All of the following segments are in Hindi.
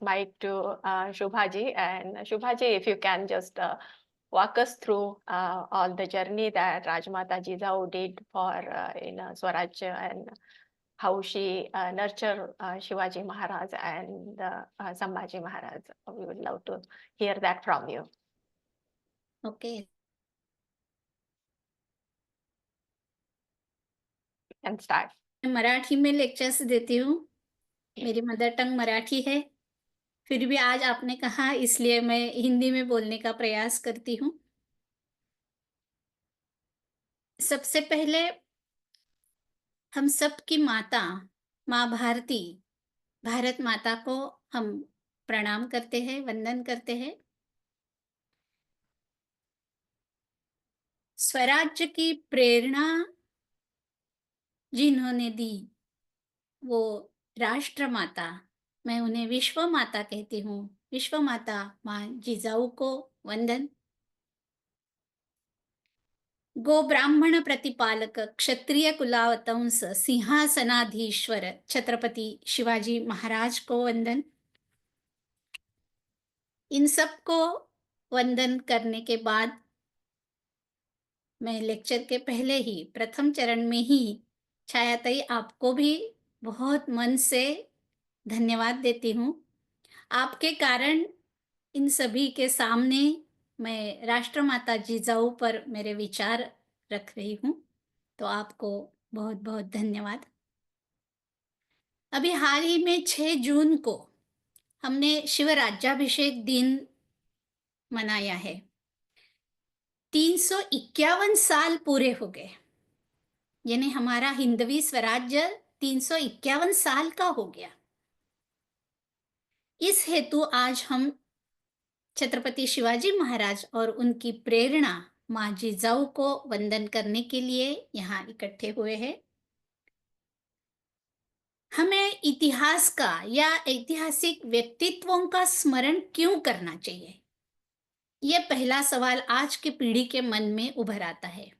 mic to Shubha ji. And Shubha ji, if you can just walk us through all the journey that Rajmata Jijau did for Swaraj, and how she nurtured Shivaji Maharaj and Sambhaji Maharaj. We would love to hear that from you. Okay. And start. मैं मराठी में लेक्चर्स देती हूँ। मेरी मदर टंग मराठी है, फिर भी आज आपने कहा इसलिए मैं हिंदी में बोलने का प्रयास करती हूँ। सबसे पहले हम सबकी माता, माँ भारती, भारत माता को हम प्रणाम करते हैं, वंदन करते हैं। स्वराज्य की प्रेरणा जिन्होंने दी, वो राष्ट्र माता, मैं उन्हें विश्व माता कहती हूँ। विश्व माता माँ जिजाऊ को वंदन। गो ब्राह्मण प्रतिपालक क्षत्रिय कुलावतंस सिंहासनाधीश्वर छत्रपति शिवाजी महाराज को वंदन। इन सबको वंदन करने के बाद मैं लेक्चर के पहले ही प्रथम चरण में ही छायाताई आपको भी बहुत मन से धन्यवाद देती हूँ। आपके कारण इन सभी के सामने मैं राष्ट्रमाता जिजाऊ पर मेरे विचार रख रही हूँ, तो आपको बहुत बहुत धन्यवाद। अभी हाल ही में 6 जून को हमने शिवराज्याभिषेक दिन मनाया है। 351 साल पूरे हो गए, यानी हमारा हिंदवी स्वराज्य 351 साल का हो गया। इस हेतु आज हम छत्रपति शिवाजी महाराज और उनकी प्रेरणा माँ जिजाऊ को वंदन करने के लिए यहाँ इकट्ठे हुए हैं। हमें इतिहास का या ऐतिहासिक व्यक्तित्वों का स्मरण क्यों करना चाहिए? यह पहला सवाल आज की पीढ़ी के मन में उभर आता है।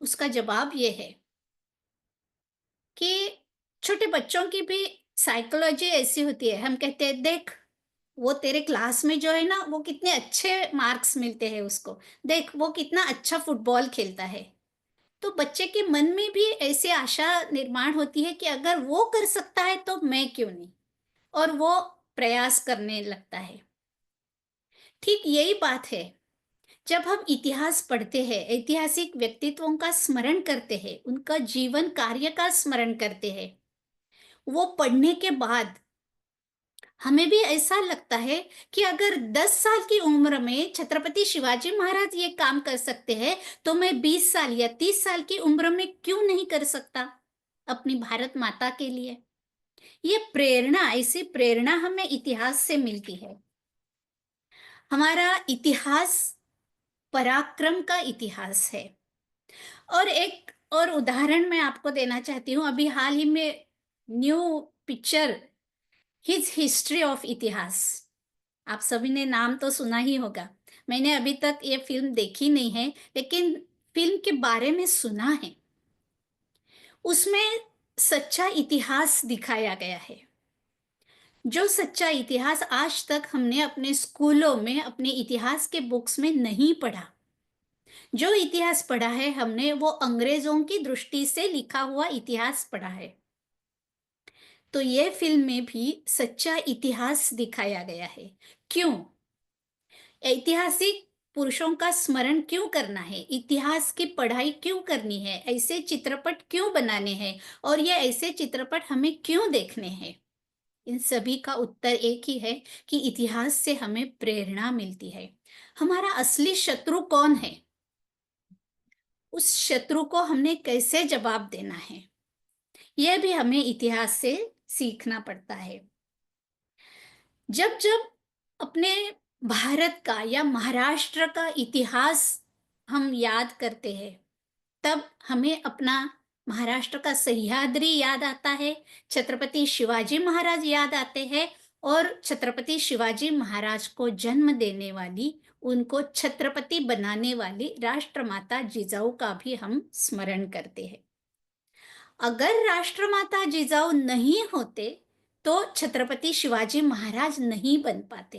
उसका जवाब यह है कि छोटे बच्चों की भी साइकोलॉजी ऐसी होती है। हम कहते हैं, देख वो तेरे क्लास में जो है ना, वो कितने अच्छे मार्क्स मिलते हैं उसको, देख वो कितना अच्छा फुटबॉल खेलता है। तो बच्चे के मन में भी ऐसी आशा निर्माण होती है कि अगर वो कर सकता है तो मैं क्यों नहीं, और वो प्रयास करने लगता है। ठीक यही बात है, जब हम इतिहास पढ़ते हैं, ऐतिहासिक व्यक्तित्वों का स्मरण करते हैं, उनका जीवन कार्य का स्मरण करते हैं, वो पढ़ने के बाद हमें भी ऐसा लगता है कि अगर 10 साल की उम्र में छत्रपति शिवाजी महाराज ये काम कर सकते हैं, तो मैं 20 साल या 30 साल की उम्र में क्यों नहीं कर सकता अपनी भारत माता के लिए? ये प्रेरणा, ऐसी प्रेरणा हमें इतिहास से मिलती है। हमारा इतिहास पराक्रम का इतिहास है। और एक और उदाहरण मैं आपको देना चाहती हूँ। अभी हाल ही में new picture his history of इतिहास, आप सभी ने नाम तो सुना ही होगा। मैंने अभी तक ये फिल्म देखी नहीं है, लेकिन फिल्म के बारे में सुना है। उसमें सच्चा इतिहास दिखाया गया है, जो सच्चा इतिहास आज तक हमने अपने स्कूलों में, अपने इतिहास के बुक्स में नहीं पढ़ा। जो इतिहास पढ़ा है हमने, वो अंग्रेजों की दृष्टि से लिखा हुआ इतिहास पढ़ा है। तो ये फिल्म में भी सच्चा इतिहास दिखाया गया है। क्यों? ऐतिहासिक पुरुषों का स्मरण क्यों करना है? इतिहास की पढ़ाई क्यों करनी है? ऐसे चित्रपट क्यों बनाने हैं? और ये ऐसे चित्रपट हमें क्यों देखने हैं? इन सभी का उत्तर एक ही है कि इतिहास से हमें प्रेरणा मिलती है। हमारा असली शत्रु कौन है? उस शत्रु को हमने कैसे जवाब देना है, यह भी हमें इतिहास से सीखना पड़ता है। जब जब अपने भारत का या महाराष्ट्र का इतिहास हम याद करते हैं, तब हमें अपना महाराष्ट्र का सह्याद्री याद आता है, छत्रपति शिवाजी महाराज याद आते हैं, और छत्रपति शिवाजी महाराज को जन्म देने वाली, उनको छत्रपति बनाने वाली राष्ट्रमाता जिजाऊ का भी हम स्मरण करते हैं। अगर राष्ट्रमाता जिजाऊ नहीं होते तो छत्रपति शिवाजी महाराज नहीं बन पाते।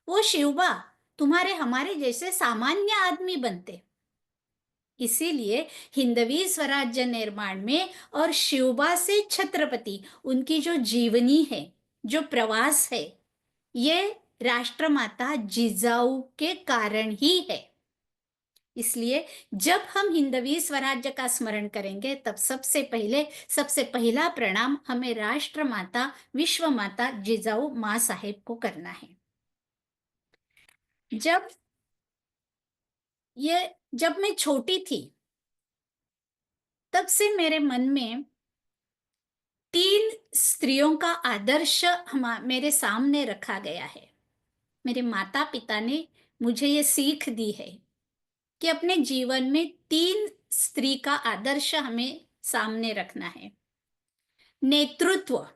वो शिवबा तुम्हारे हमारे जैसे सामान्य आदमी बनते। इसीलिए हिंदवी स्वराज्य निर्माण में और शिवबा से छत्रपति, उनकी जो जीवनी है, जो प्रवास है, ये राष्ट्रमाता जिजाऊ के कारण ही है। इसलिए जब हम हिंदवी स्वराज्य का स्मरण करेंगे तब सबसे पहला प्रणाम हमें राष्ट्रमाता, विश्व माता जिजाऊ माँ साहेब को करना है। जब मैं छोटी थी तब से मेरे मन में 3 स्त्रियों का आदर्श मेरे सामने रखा गया है। मेरे माता पिता ने मुझे ये सीख दी है कि अपने जीवन में 3 स्त्री का आदर्श हमें सामने रखना है। नेतृत्व,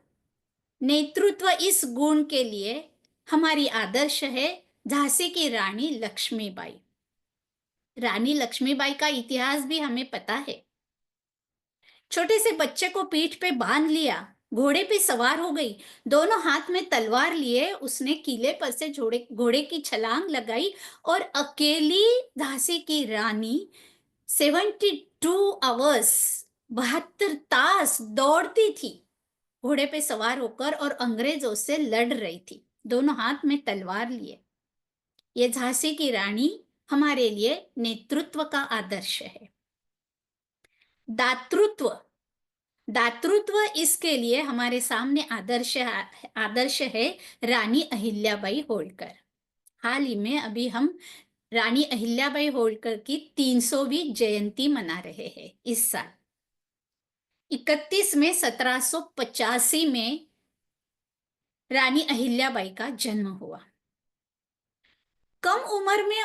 नेतृत्व इस गुण के लिए हमारी आदर्श है झांसी की रानी लक्ष्मीबाई। रानी लक्ष्मीबाई का इतिहास भी हमें पता है। छोटे से बच्चे को पीठ पे बांध लिया, घोड़े पे सवार हो गई, दोनों हाथ में तलवार लिए उसने किले पर से घोड़े की छलांग लगाई और अकेली झांसी की रानी 72 आवर्स, 72 तास दौड़ती थी घोड़े पे सवार होकर और अंग्रेजों से लड़ रही थी, दोनों हाथ में तलवार लिए। ये झांसी की रानी हमारे लिए नेतृत्व का आदर्श है। दातृत्व, दातृत्व इसके लिए हमारे सामने आदर्श है रानी अहिल्याबाई होलकर। हाल ही में अभी हम रानी अहिल्याबाई होलकर की 300वीं जयंती मना रहे हैं इस साल। 31 में 1785 में रानी अहिल्याबाई का जन्म हुआ। कम उम्र में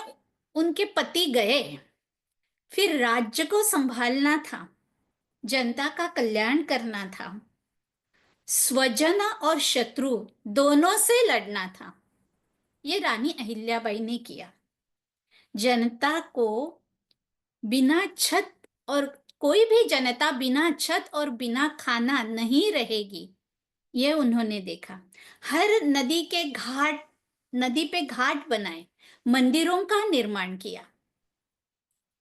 उनके पति गए, फिर राज्य को संभालना था, जनता का कल्याण करना था, स्वजन और शत्रु दोनों से लड़ना था। ये रानी अहिल्याबाई ने किया। जनता को बिना छत और कोई भी जनता बिना छत और बिना खाना नहीं रहेगी, ये उन्होंने देखा। हर नदी पे घाट बनाए, मंदिरों का निर्माण किया।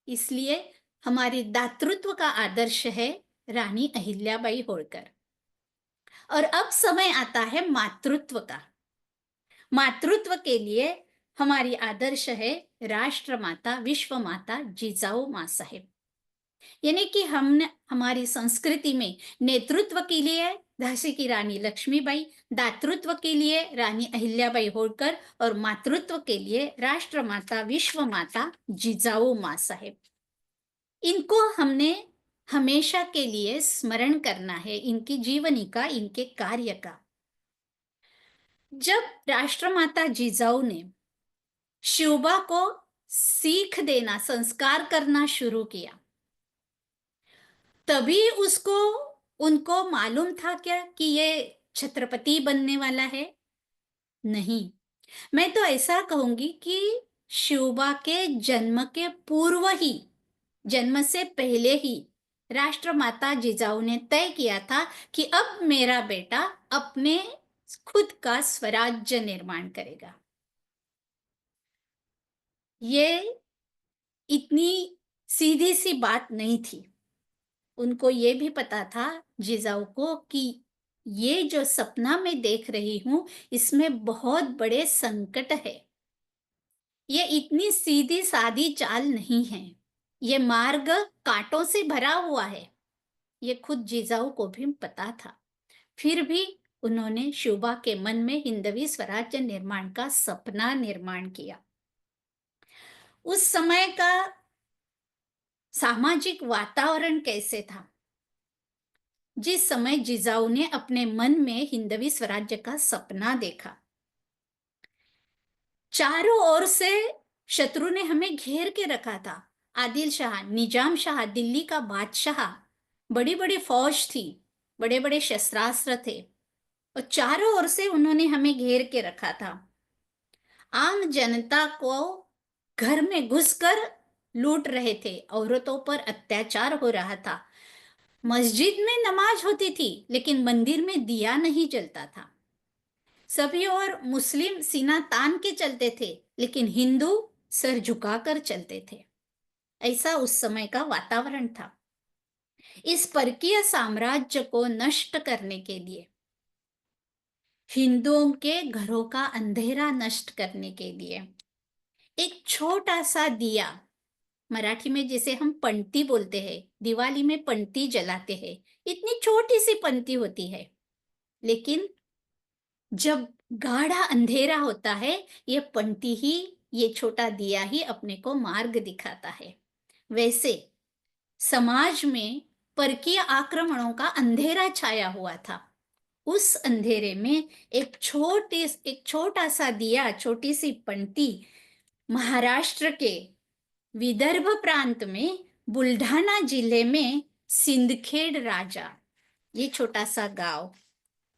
इसलिए हमारी दातृत्व का आदर्श है रानी अहिल्याबाई होलकर। और अब समय आता है मातृत्व का। मातृत्व के लिए हमारी आदर्श है राष्ट्रमाता, विश्व माता जिजाऊ माँ साहेब। यानी कि हमने हमारी संस्कृति में नेतृत्व के लिए झांसी की रानी लक्ष्मीबाई, दातृत्व के लिए रानी अहिल्याबाई होलकर और मातृत्व के लिए राष्ट्रमाता, विश्व माता जिजाऊ माँ साहेब। इनको हमने हमेशा के लिए स्मरण करना है, इनकी जीवनी का, इनके कार्य का। जब राष्ट्रमाता जिजाऊ ने शिवबा को सीख देना, संस्कार करना शुरू किया, तभी उनको मालूम था क्या कि ये छत्रपति बनने वाला है? नहीं, मैं तो ऐसा कहूंगी कि शिवबा के जन्म के पूर्व ही, जन्म से पहले ही राष्ट्रमाता जिजाऊ ने तय किया था कि अब मेरा बेटा अपने खुद का स्वराज्य निर्माण करेगा। ये इतनी सीधी सी बात नहीं थी। उनको ये भी पता था जिजाऊ को कि ये जो सपना मैं देख रही हूं इसमें बहुत बड़े संकट है। ये इतनी सीधी सादी चाल नहीं है, ये मार्ग कांटों से भरा हुआ है। ये खुद जिजाऊ को भी पता था। फिर भी उन्होंने शिवबा के मन में हिंदवी स्वराज्य निर्माण का सपना निर्माण किया। उस समय का सामाजिक वातावरण कैसे था? जिस समय जिजाऊ ने अपने मन में हिंदवी स्वराज्य का सपना देखा, चारों ओर से शत्रु ने हमें घेर के रखा था। आदिल शाह, निजाम शाह, दिल्ली का बादशाह, बड़ी बड़ी फौज थी, बड़े बड़े शस्त्रास्त्र थे और चारों ओर से उन्होंने हमें घेर के रखा था। आम जनता को घर में घुसकर लूट रहे थे, औरतों पर अत्याचार हो रहा था। मस्जिद में नमाज होती थी लेकिन मंदिर में दिया नहीं जलता था। सभी और मुस्लिम सीना तान के चलते थे लेकिन हिंदू सर झुकाकर चलते थे। ऐसा उस समय का वातावरण था। इस परकीय साम्राज्य को नष्ट करने के लिए, हिंदुओं के घरों का अंधेरा नष्ट करने के लिए, एक छोटा सा दिया, मराठी में जिसे हम पंती बोलते हैं, दिवाली में पंती जलाते हैं, इतनी छोटी सी पंती होती है, लेकिन जब गाढ़ा अंधेरा होता है, ये पंती ही, ये छोटा दिया ही अपने को मार्ग दिखाता है। वैसे समाज में परकीय आक्रमणों का अंधेरा छाया हुआ था। उस अंधेरे में एक छोटा सा दिया, छोटी सी पंती, महाराष्ट्र के विदर्भ प्रांत में बुल्ढाना जिले में सिंदखेड राजा, ये छोटा सा गांव,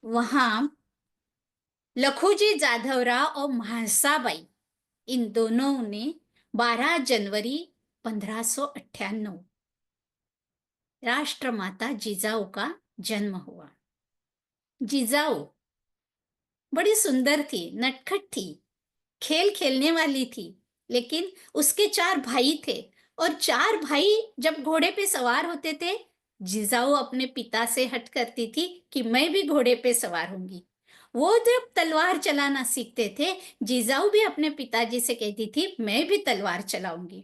वहां लखोजी जाधवराव और म्हाळसाबाई, इन दोनों ने 12 जनवरी 1598 राष्ट्रमाता जिजाऊ का जन्म हुआ। जिजाऊ बड़ी सुंदर थी, नटखट थी, खेल खेलने वाली थी, लेकिन उसके 4 भाई थे और 4 भाई जब घोड़े पे सवार होते थे, जिजाऊ अपने पिता से हट करती थी कि मैं भी घोड़े पे सवार होंगी। वो जब तलवार चलाना सीखते थे, जिजाऊ भी अपने पिताजी से कहती थी मैं भी तलवार चलाऊंगी।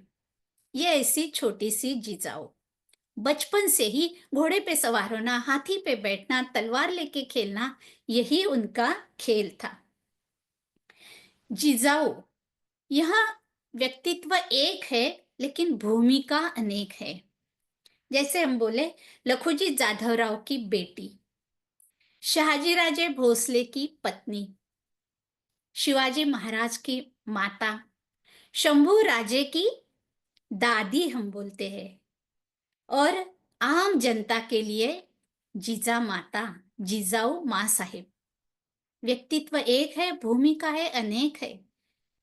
ये ऐसी छोटी सी जिजाऊ बचपन से ही घोड़े पे सवार होना, हाथी पे बैठना, तलवार लेके खेलना, यही उनका खेल था। जिजाऊ, यहाँ व्यक्तित्व एक है लेकिन भूमिका अनेक है। जैसे हम बोले, लखोजी जाधवराव की बेटी, शहाजी राजे भोसले की पत्नी, शिवाजी महाराज की माता, शंभू राजे की दादी हम बोलते हैं, और आम जनता के लिए जीजा माता, जिजाऊ माँ साहिब। व्यक्तित्व एक है, भूमिका है अनेक है।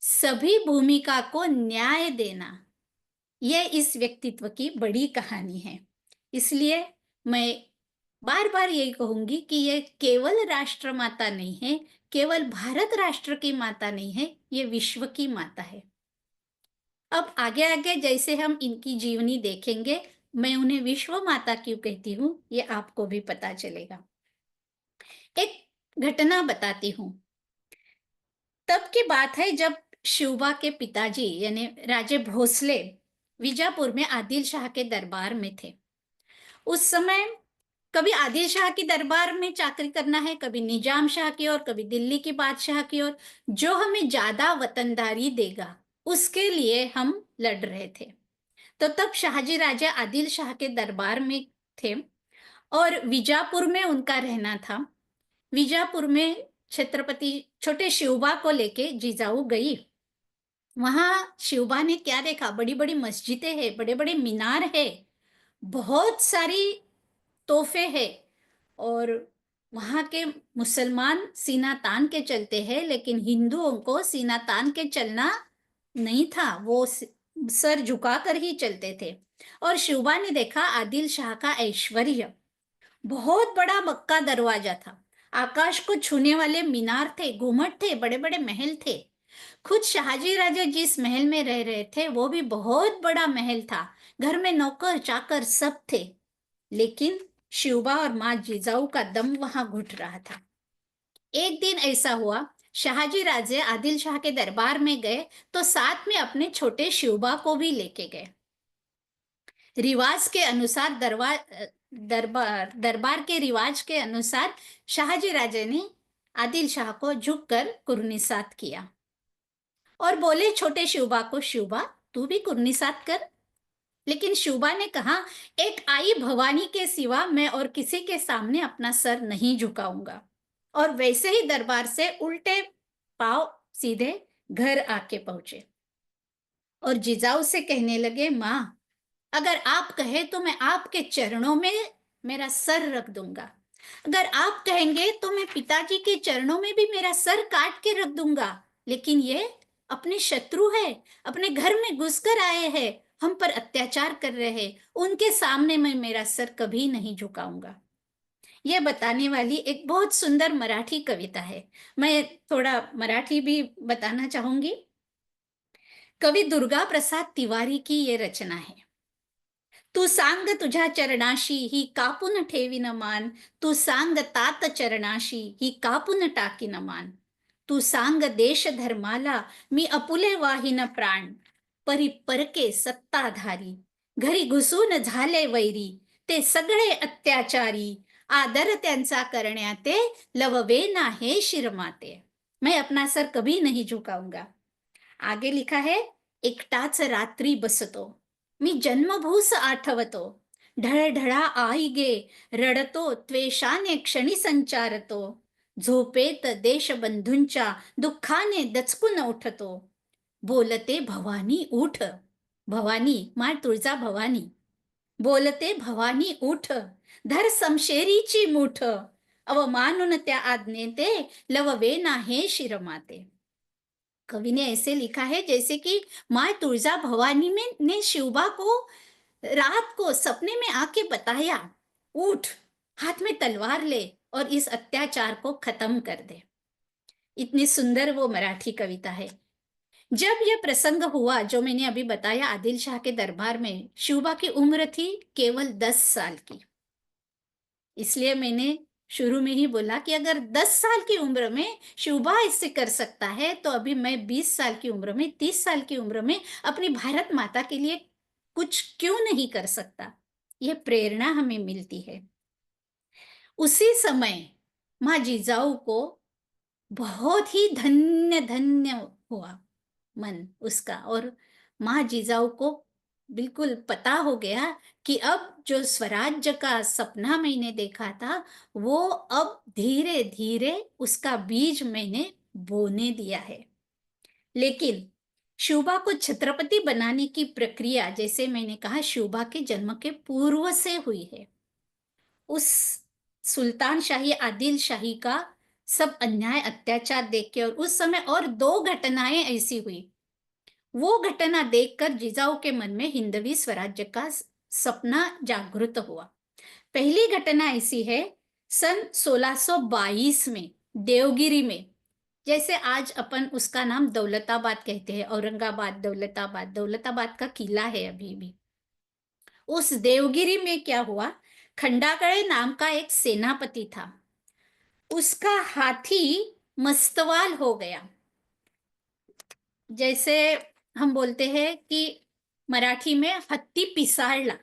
सभी भूमिका को न्याय देना, यह इस व्यक्तित्व की बड़ी कहानी है। इसलिए मैं बार बार यही कहूंगी कि यह केवल राष्ट्रमाता नहीं है, केवल भारत राष्ट्र की माता नहीं है, ये विश्व की माता है। अब आगे आगे जैसे हम इनकी जीवनी देखेंगे, मैं उन्हें विश्व माता क्यों कहती हूँ, ये आपको भी पता चलेगा। एक घटना बताती हूँ। तब की बात है जब शिवबा के पिताजी यानी राजे भोसले विजापुर में आदिल शाह के दरबार में थे। उस समय कभी आदिल शाह की दरबार में चाकरी करना है, कभी निजाम शाह की ओर, कभी दिल्ली की बादशाह की ओर, जो हमें ज्यादा वतनदारी देगा उसके लिए हम लड़ रहे थे। तो तब शाहजी राजा आदिल शाह के दरबार में थे और विजापुर में उनका रहना था। विजापुर में छत्रपति छोटे शिवबा को लेके जिजाऊ गई। वहां शिवबा ने क्या देखा, बड़ी बड़ी मस्जिदें हैं, बड़े बड़े मीनार है, बहुत सारी तोहफे है, और वहां के मुसलमान सीना तान के चलते हैं, लेकिन हिंदुओं को सीना तान के चलना नहीं था, वो सर झुकाकर ही चलते थे। और शिवबा ने देखा आदिल शाह का ऐश्वर्य, बहुत बड़ा मक्का दरवाजा था, आकाश को छूने वाले मीनार थे, घुमट थे, बड़े बड़े महल थे। खुद शाहजी राजा जिस महल में रह रहे थे वो भी बहुत बड़ा महल था, घर में नौकर चाकर सब थे, लेकिन शिवबा और माँ जिजाऊ का दम वहां घुट रहा था। एक दिन ऐसा हुआ, शाहजी राजे आदिल शाह के दरबार में गए तो साथ में अपने छोटे शिवबा को भी लेके गए। रिवाज के अनुसार दरबार के रिवाज के अनुसार शाहजी राजे ने आदिल शाह को झुककर कुर्निसात किया और बोले छोटे शिवबा को, शिवबा तू भी कुर्निसात कर। लेकिन शिवबा ने कहा, एक आई भवानी के सिवा मैं और किसी के सामने अपना सर नहीं झुकाऊंगा। और वैसे ही दरबार से उल्टे पांव सीधे घर आके पहुंचे और जिजाऊ से कहने लगे, माँ अगर आप कहे तो मैं आपके चरणों में मेरा सर रख दूंगा, अगर आप कहेंगे तो मैं पिताजी के चरणों में भी मेरा सर काट के रख दूंगा, लेकिन ये अपने शत्रु है, अपने घर में घुसकर आए हैं, हम पर अत्याचार कर रहे हैं, उनके सामने मैं मेरा सर कभी नहीं झुकाऊंगा। ये बताने वाली एक बहुत सुंदर मराठी कविता है। मैं थोड़ा मराठी भी बताना चाहूंगी। कवि दुर्गा प्रसाद तिवारी की ये रचना है। तू सांग तुझ्या चरणाशी ही कापून ठेवीन मान, तू सांग तात चरणाशी ही कापून टाकीन मान, तू सांग देश धर्माला मी अपुले वाहीन प्राण, परी परके सत्ताधारी घरी घुसून झाले वैरी, ते सगळे अत्याचारी आदर त्यांचा करण्याते लववे नाहे शिरमाते। मैं अपना सर कभी नहीं झुकाऊंगा। आगे लिखा है, एकटाच रात्री बसतो मी जन्मभूस आठवतो, ढळढळा आई गे रडतो त्वेषाने क्षणी संचारतो, झोपेत देशबंधूंच्या दुःखाने दचकून उठतो, बोलते भवानी उठ, भवानी माय तुळजा भवानी, बोलते भवानी उठ, धर समशेरीची मूठ, अवमानून त्या आज्ञेते लववे नाहे शिरमाते। कवि ने ऐसे लिखा है जैसे कि माँ तुलजा भवानी में ने शिवबा को रात को सपने में आके बताया, उठ, हाथ में तलवार ले और इस अत्याचार को खत्म कर दे। इतनी सुंदर वो मराठी कविता है। जब यह प्रसंग हुआ जो मैंने अभी बताया आदिल शाह के दरबार में, शिवबा की उम्र थी केवल 10 साल की। इसलिए मैंने शुरू में ही बोला कि अगर 10 साल की उम्र में शिवबा इससे कर सकता है, तो अभी मैं 20 साल की उम्र में, 30 साल की उम्र में अपनी भारत माता के लिए कुछ क्यों नहीं कर सकता। यह प्रेरणा हमें मिलती है। उसी समय माँ जिजाऊ को बहुत ही धन्य धन्य हुआ मन उसका, और माँ जिजाऊ को बिल्कुल पता हो गया कि अब जो स्वराज्य का सपना मैंने देखा था, वो अब धीरे धीरे उसका बीज मैंने बोने दिया है। लेकिन शिवबा को छत्रपति बनाने की प्रक्रिया, जैसे मैंने कहा, शिवबा के जन्म के पूर्व से हुई है। उस सुल्तान शाही आदिल शाही का सब अन्याय अत्याचार देख के, और उस समय और 2 घटनाएं ऐसी हुई, वो घटना देखकर जिजाऊ के मन में हिंदवी स्वराज्य का सपना जागृत हुआ। पहली घटना ऐसी है, सन 1622 में देवगिरी में, जैसे आज अपन उसका नाम दौलताबाद कहते हैं, औरंगाबाद, दौलताबाद, दौलताबाद का किला है अभी भी। उस देवगिरी में क्या हुआ, खंडागळे नाम का एक सेनापति था, उसका हाथी मस्तवाल हो गया। जैसे हम बोलते हैं कि मराठी में हत्ती पिसाळला,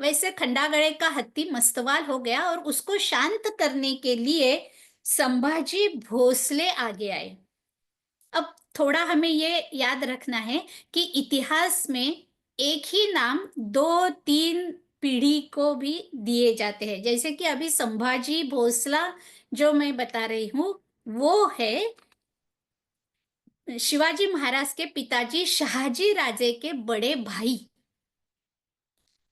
वैसे खंडागळे का हत्ती मस्तवाल हो गया, और उसको शांत करने के लिए संभाजी भोसले आगे आए। अब थोड़ा हमें ये याद रखना है कि इतिहास में एक ही नाम 2-3 पीढ़ी को भी दिए जाते हैं। जैसे कि अभी संभाजी भोसला जो मैं बता रही हूँ, वो है शिवाजी महाराज के पिताजी शहाजी राजे के बड़े भाई।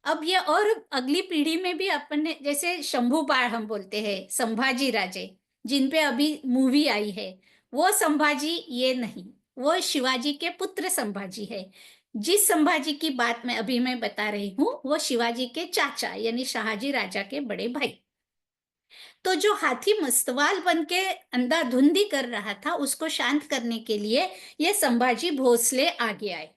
अब ये और अगली पीढ़ी में भी अपन ने, जैसे शंभू बाळ हम बोलते हैं, संभाजी राजे जिन पे अभी मूवी आई है, वो संभाजी ये नहीं, वो शिवाजी के पुत्र संभाजी है। जिस संभाजी की बात मैं बता रही हूँ, वो शिवाजी के चाचा यानी शहाजी राजा के बड़े भाई। तो जो हाथी मस्तवाल बन के अंधाधुंधी कर रहा था, उसको शांत करने के लिए ये संभाजी भोसले आगे आए।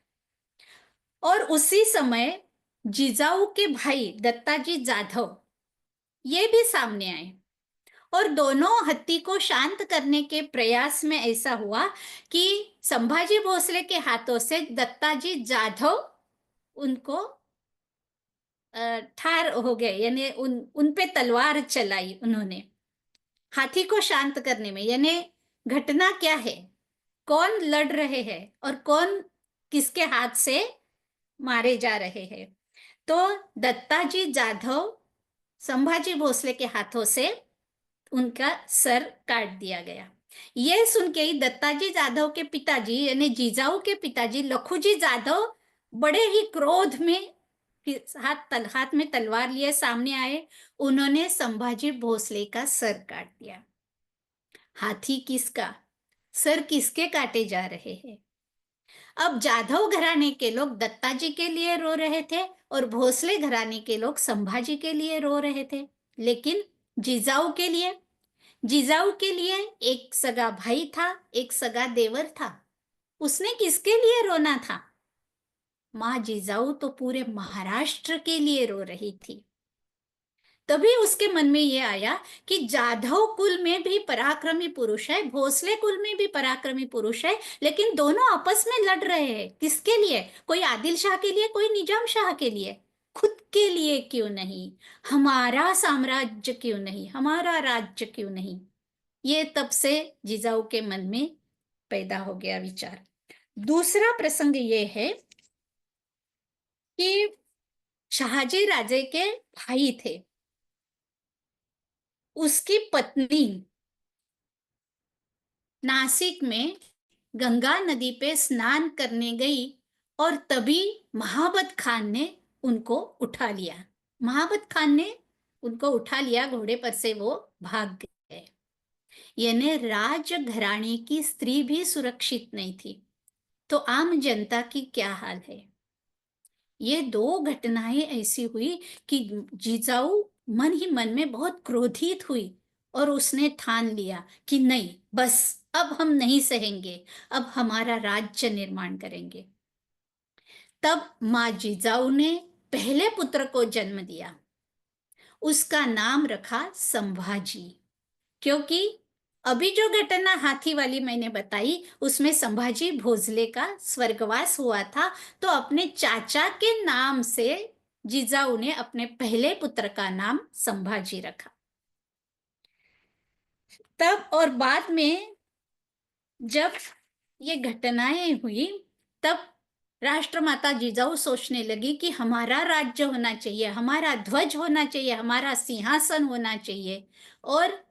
और उसी समय जिजाऊ के भाई दत्ताजी जाधव ये भी सामने आए, और दोनों हत्ती को शांत करने के प्रयास में ऐसा हुआ कि संभाजी भोसले के हाथों से दत्ताजी जाधव उनको ठार हो गए, यानी उन पे तलवार चलाई उन्होंने हाथी को शांत करने में। यानी घटना क्या है, कौन लड़ रहे हैं और कौन किसके हाथ से मारे जा रहे हैं। तो दत्ताजी जाधव संभाजी भोसले के हाथों से उनका सर काट दिया गया। यह सुन के ही दत्ताजी जाधव के पिताजी यानी जिजाऊ के पिताजी लखूजी जाधव बड़े ही क्रोध में हाथ में तलवार लिए सामने आए। उन्होंने संभाजी भोसले का सर काट दिया। हाथी किसका, सर किसके काटे जा रहे हैं? अब जाधव घराने के लोग दत्ता जी के लिए रो रहे थे और भोसले घराने के लोग संभाजी के लिए रो रहे थे। लेकिन जिजाऊ के लिए एक सगा भाई था, एक सगा देवर था। उसने किसके लिए रोना था? माँ जिजाऊ तो पूरे महाराष्ट्र के लिए रो रही थी। तभी उसके मन में ये आया कि जाधव कुल में भी पराक्रमी पुरुष है, भोसले कुल में भी पराक्रमी पुरुष है, लेकिन दोनों आपस में लड़ रहे हैं। किसके लिए? कोई आदिल शाह के लिए, कोई निजाम शाह के लिए। खुद के लिए क्यों नहीं? हमारा साम्राज्य क्यों नहीं? हमारा राज्य क्यों नहीं? ये तब से जिजाऊ के मन में पैदा हो गया विचार। दूसरा प्रसंग ये है कि शहाजी राजे के भाई थे, उसकी पत्नी नासिक में गंगा नदी पे स्नान करने गई और तभी महाबत खान ने उनको उठा लिया। महाबत खान ने उनको उठा लिया, घोड़े पर से वो भाग गए। यानी राज घराने की स्त्री भी सुरक्षित नहीं थी। तो आम जनता की क्या हाल है? ये दो घटनाएं ऐसी हुई कि जिजाऊ मन ही मन में बहुत क्रोधित हुई और उसने ठान लिया कि नहीं, बस अब हम नहीं सहेंगे, अब हमारा राज्य निर्माण करेंगे। तब माँ जिजाऊ ने पहले पुत्र को जन्म दिया। उसका नाम रखा संभाजी, क्योंकि अभी जो घटना हाथी वाली मैंने बताई उसमें संभाजी भोसले का स्वर्गवास हुआ था, तो अपने चाचा के नाम से जिजाऊ ने अपने पहले पुत्र का नाम संभाजी रखा। तब और बाद में जब ये घटनाएं हुई, तब राष्ट्रमाता जिजाऊ सोचने लगी कि हमारा राज्य होना चाहिए, हमारा ध्वज होना चाहिए, हमारा सिंहासन होना चाहिए। और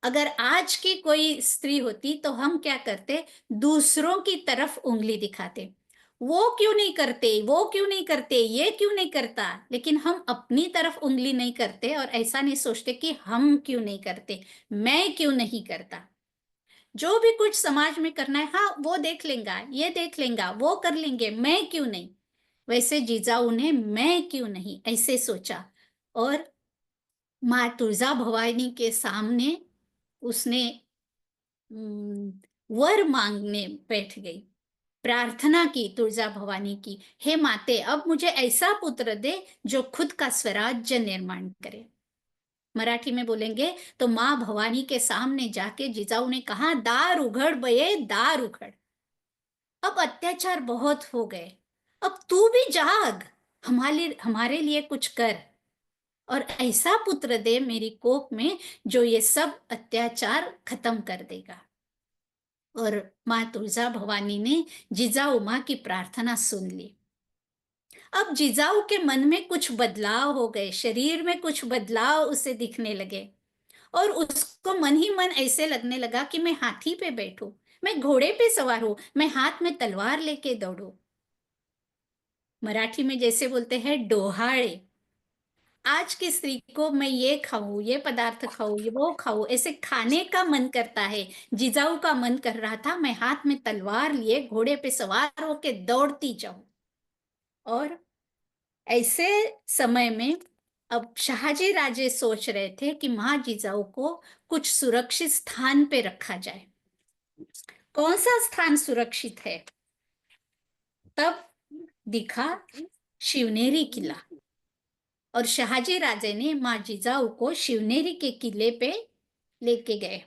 अगर आज की कोई स्त्री होती तो हम क्या करते? दूसरों की तरफ उंगली दिखाते, वो क्यों नहीं करते, वो क्यों नहीं करते, ये क्यों नहीं करता। लेकिन हम अपनी तरफ उंगली नहीं करते और ऐसा नहीं सोचते कि हम क्यों नहीं करते, मैं क्यों नहीं करता। जो भी कुछ समाज में करना है, हाँ वो देख लेगा, ये देख लेगा, वो कर लेंगे, मैं क्यों नहीं। वैसे जिजाऊ ने मैं क्यों नहीं ऐसे सोचा और माँ तुलजा भवानी के सामने उसने वर मांगने बैठ गई, प्रार्थना की तुलजा भवानी की, हे माते अब मुझे ऐसा पुत्र दे जो खुद का स्वराज्य निर्माण करे। मराठी में बोलेंगे तो माँ भवानी के सामने जाके जिजाऊ ने कहा, दार उघड़ बये, दार उघड़, अब अत्याचार बहुत हो गए, अब तू भी जाग, हमारे लिए कुछ कर और ऐसा पुत्र दे मेरी कोख में जो ये सब अत्याचार खत्म कर देगा। और माँ तुलजा भवानी ने जिजाऊ माँ की प्रार्थना सुन ली। अब जिजाऊ के मन में कुछ बदलाव हो गए, शरीर में कुछ बदलाव उसे दिखने लगे और उसको मन ही मन ऐसे लगने लगा कि मैं हाथी पे बैठूं, मैं घोड़े पे सवार हूं, मैं हाथ में तलवार लेके दौड़ूं। मराठी में जैसे बोलते हैं डोहाड़े। आज की स्त्री को मैं ये खाऊं, ये पदार्थ खाऊं, ये वो खाऊं, ऐसे खाने का मन करता है। जिजाऊ का मन कर रहा था मैं हाथ में तलवार लिए घोड़े पे सवार होके दौड़ती जाऊं। और ऐसे समय में अब शहाजी राजे सोच रहे थे कि माँ जिजाऊ को कुछ सुरक्षित स्थान पे रखा जाए। कौन सा स्थान सुरक्षित है? तब दिखा शिवनेरी किला और शहाजी राजे ने माँ जिजाऊ को शिवनेरी के किले पे लेके गए।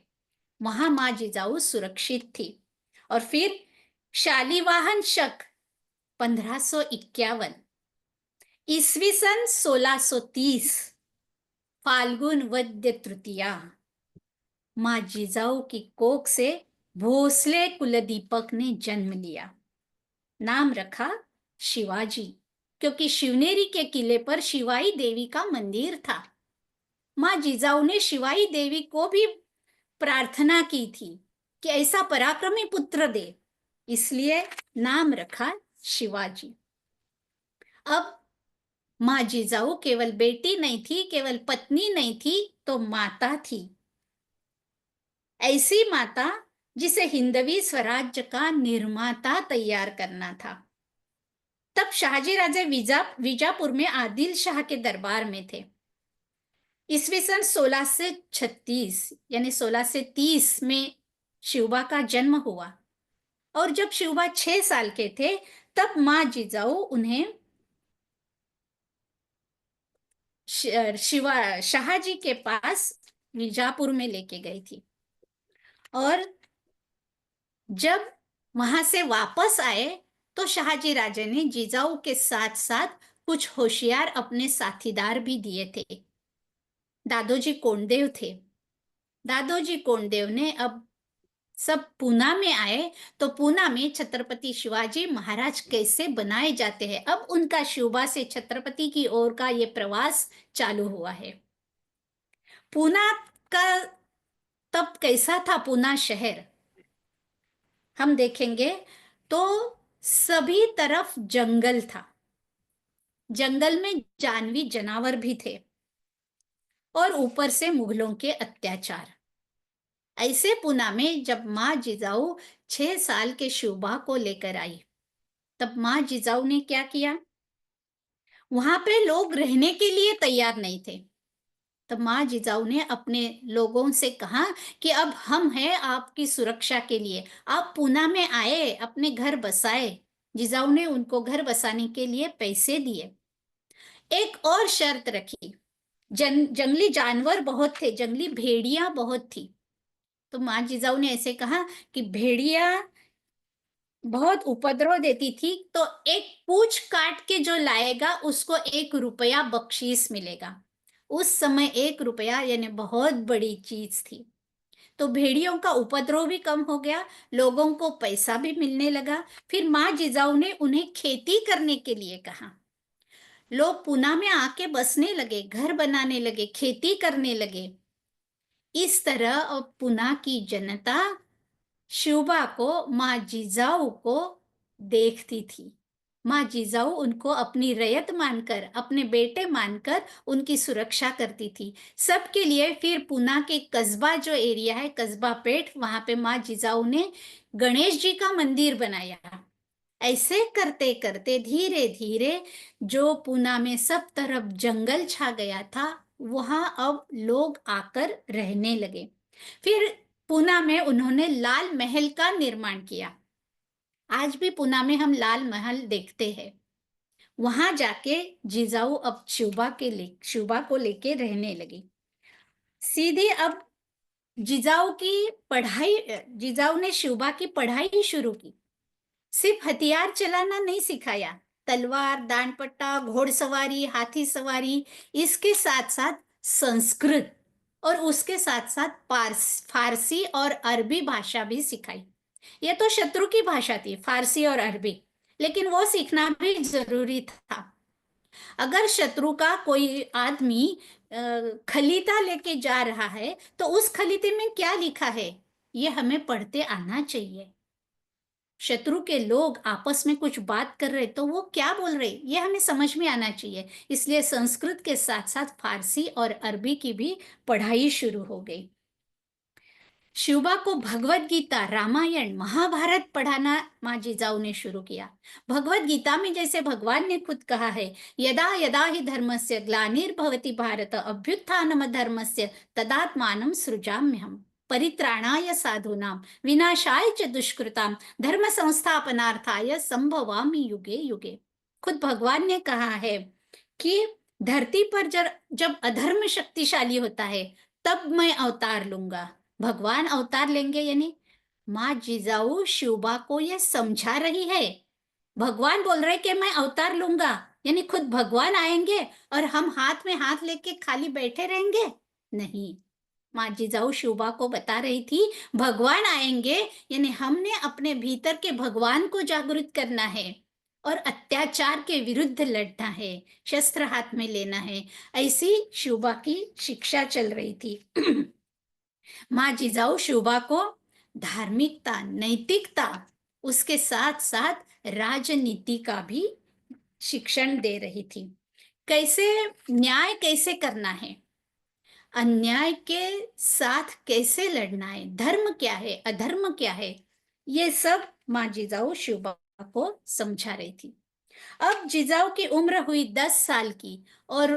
वहां माँ जिजाऊ सुरक्षित थी। और फिर शालिवाहन शक 1551, ईस्वी सन 1630, फाल्गुन वद्य तृतीया, माँ जिजाऊ की कोख से भोसले कुलदीपक ने जन्म लिया। नाम रखा शिवाजी, क्योंकि शिवनेरी के किले पर शिवाई देवी का मंदिर था। माँ जिजाऊ ने शिवाई देवी को भी प्रार्थना की थी कि ऐसा पराक्रमी पुत्र दे, इसलिए नाम रखा शिवाजी। अब माँ जिजाऊ केवल बेटी नहीं थी, केवल पत्नी नहीं थी, तो माता थी। ऐसी माता जिसे हिंदवी स्वराज्य का निर्माता तैयार करना था। तब शाहजी राजे विजापुर में आदिल शाह के दरबार में थे। ईस्वी सन 1636 यानी 1630 में शिवबा का जन्म हुआ, और जब शिवबा 6 साल के थे तब माँ जिजाऊ उन्हें शाहजी के पास विजापुर में लेके गई थी। और जब वहां से वापस आए तो शाहजी राजे ने जिजाऊ के साथ साथ कुछ होशियार अपने साथीदार भी दिए थे। दादोजी कोंडदेव थे। दादोजी कोंडदेव ने अब सब पूना में आए तो पूना में छत्रपति शिवाजी महाराज कैसे बनाए जाते हैं, अब उनका शिवबा से छत्रपति की ओर का ये प्रवास चालू हुआ है। पूना का तब कैसा था पूना शहर, हम देखेंगे तो सभी तरफ जंगल था। जंगल में जानवी जानवर भी थे, और ऊपर से मुगलों के अत्याचार। ऐसे पूना में जब माँ जिजाऊ 6 साल के शिवबा को लेकर आई, तब माँ जिजाऊ ने क्या किया, वहां पे लोग रहने के लिए तैयार नहीं थे। तब माँ जिजाऊ ने अपने लोगों से कहा कि अब हम हैं आपकी सुरक्षा के लिए, आप पूना में आए, अपने घर बसाए। जिजाऊ ने उनको घर बसाने के लिए पैसे दिए। एक और शर्त रखी, जंगली जानवर बहुत थे, जंगली भेड़िया बहुत थी। तो माँ जिजाऊ ने ऐसे कहा कि भेड़िया बहुत उपद्रव देती थी, तो एक पूंछ काट के जो लाएगा उसको 1 रुपया बख्शीश मिलेगा। उस समय 1 रुपया यानी बहुत बड़ी चीज थी। तो भेड़ियों का उपद्रव भी कम हो गया, लोगों को पैसा भी मिलने लगा। फिर माँ जिजाऊ ने उन्हें खेती करने के लिए कहा। लोग पूना में आके बसने लगे, घर बनाने लगे, खेती करने लगे। इस तरह अब पूना की जनता शिवबा को, माँ जिजाऊ को देखती थी। माँ जिजाऊ उनको अपनी रयत मानकर, अपने बेटे मानकर उनकी सुरक्षा करती थी सबके लिए। फिर पूना के कस्बा जो एरिया है, कस्बा पेठ, वहां पे माँ जिजाऊ ने गणेश जी का मंदिर बनाया। ऐसे करते करते धीरे धीरे जो पूना में सब तरफ जंगल छा गया था, वहां अब लोग आकर रहने लगे। फिर पूना में उन्होंने लाल महल का निर्माण किया। आज भी पूना में हम लाल महल देखते हैं। वहां जाके जिजाऊ अब शिवबा को लेके रहने लगी। सीधे अब जिजाऊ ने शिवबा की पढ़ाई शुरू की। सिर्फ हथियार चलाना नहीं सिखाया, तलवार, दांडपट्टा, घोड़सवारी, हाथी सवारी, इसके साथ साथ संस्कृत और उसके साथ साथ फारसी और अरबी भाषा भी सिखाई। यह तो शत्रु की भाषा थी, फारसी और अरबी, लेकिन वो सीखना भी जरूरी था। अगर शत्रु का कोई आदमी खलीता लेके जा रहा है तो उस खलीते में क्या लिखा है, ये हमें पढ़ते आना चाहिए। शत्रु के लोग आपस में कुछ बात कर रहे तो वो क्या बोल रहे, ये हमें समझ में आना चाहिए। इसलिए संस्कृत के साथ साथ फारसी और अरबी की भी पढ़ाई शुरू हो गई। शिवबा को भगवत गीता, रामायण, महाभारत पढ़ाना माँ जिजाऊ ने शुरू किया। भगवत गीता में जैसे भगवान ने खुद कहा है, यदा यदा ही धर्मस्य ग्लानिर्भवति भारत अभ्युत्थानम धर्मस्य तदात्मानं सृजाम्यहम् परित्राणाय साधूनां विनाशाय च दुष्कृतां धर्म संस्थापनार्थाय संभवामि युगे युगे। खुद भगवान ने कहा है कि धरती पर जब अधर्म शक्तिशाली होता है तब मैं अवतार लूंगा। भगवान अवतार लेंगे, यानी माँ जिजाऊ शिवबा को यह समझा रही है। भगवान बोल रहे कि मैं अवतार लूंगा, यानी खुद भगवान आएंगे और हम हाथ में हाथ लेके खाली बैठे रहेंगे? नहीं, माँ जिजाऊ शिवबा को बता रही थी भगवान आएंगे, यानी हमने अपने भीतर के भगवान को जागृत करना है और अत्याचार के विरुद्ध लड़ना है, शस्त्र हाथ में लेना है। ऐसी शिवबा की शिक्षा चल रही थी। माँ जिजाऊ शिवबा को धार्मिकता, नैतिकता, उसके साथ साथ राजनीति का भी शिक्षण दे रही थी। कैसे न्याय कैसे करना है, अन्याय के साथ कैसे लड़ना है, धर्म क्या है, अधर्म क्या है, ये सब माँ जिजाऊ शिवबा को समझा रही थी। अब जिजाऊ की उम्र हुई 10 साल की और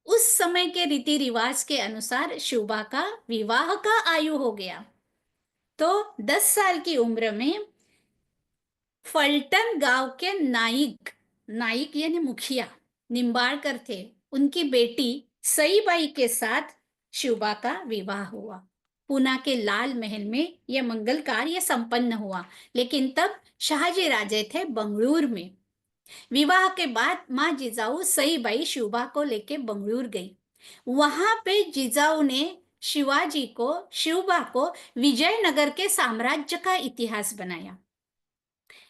उस समय के रीति रिवाज के अनुसार शिवबा का विवाह का आयु हो गया। तो 10 साल की उम्र में फलटन गांव के नाइक, नाइक यानी मुखिया निम्बाड़कर थे, उनकी बेटी सईबाई के साथ शिवबा का विवाह हुआ। पूना के लाल महल में यह मंगल कार्य संपन्न हुआ, लेकिन तब शाहजी राजे थे बंगलुरु में। विवाह के बाद माँ जिजाऊ सईबाई शिवबा को लेके बंगलुरु गई। वहां पे जिजाऊ ने शिवबा को विजयनगर के साम्राज्य का इतिहास बनाया।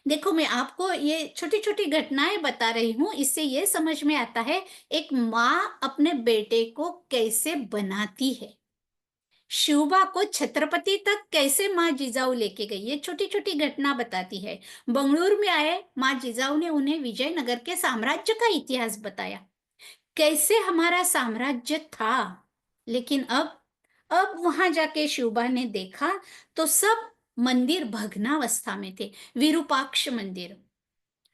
देखो, मैं आपको ये छोटी छोटी घटनाएं बता रही हूँ, इससे ये समझ में आता है एक माँ अपने बेटे को कैसे बनाती है। शिवबा को छत्रपति तक कैसे माँ जिजाऊ लेके गई, ये छोटी छोटी घटना बताती है। बंगलुरु में आए माँ जिजाऊ ने उन्हें विजयनगर के साम्राज्य का इतिहास बताया, कैसे हमारा साम्राज्य था। लेकिन अब वहां जाके शिवबा ने देखा तो सब मंदिर भग्नावस्था में थे। विरूपाक्ष मंदिर,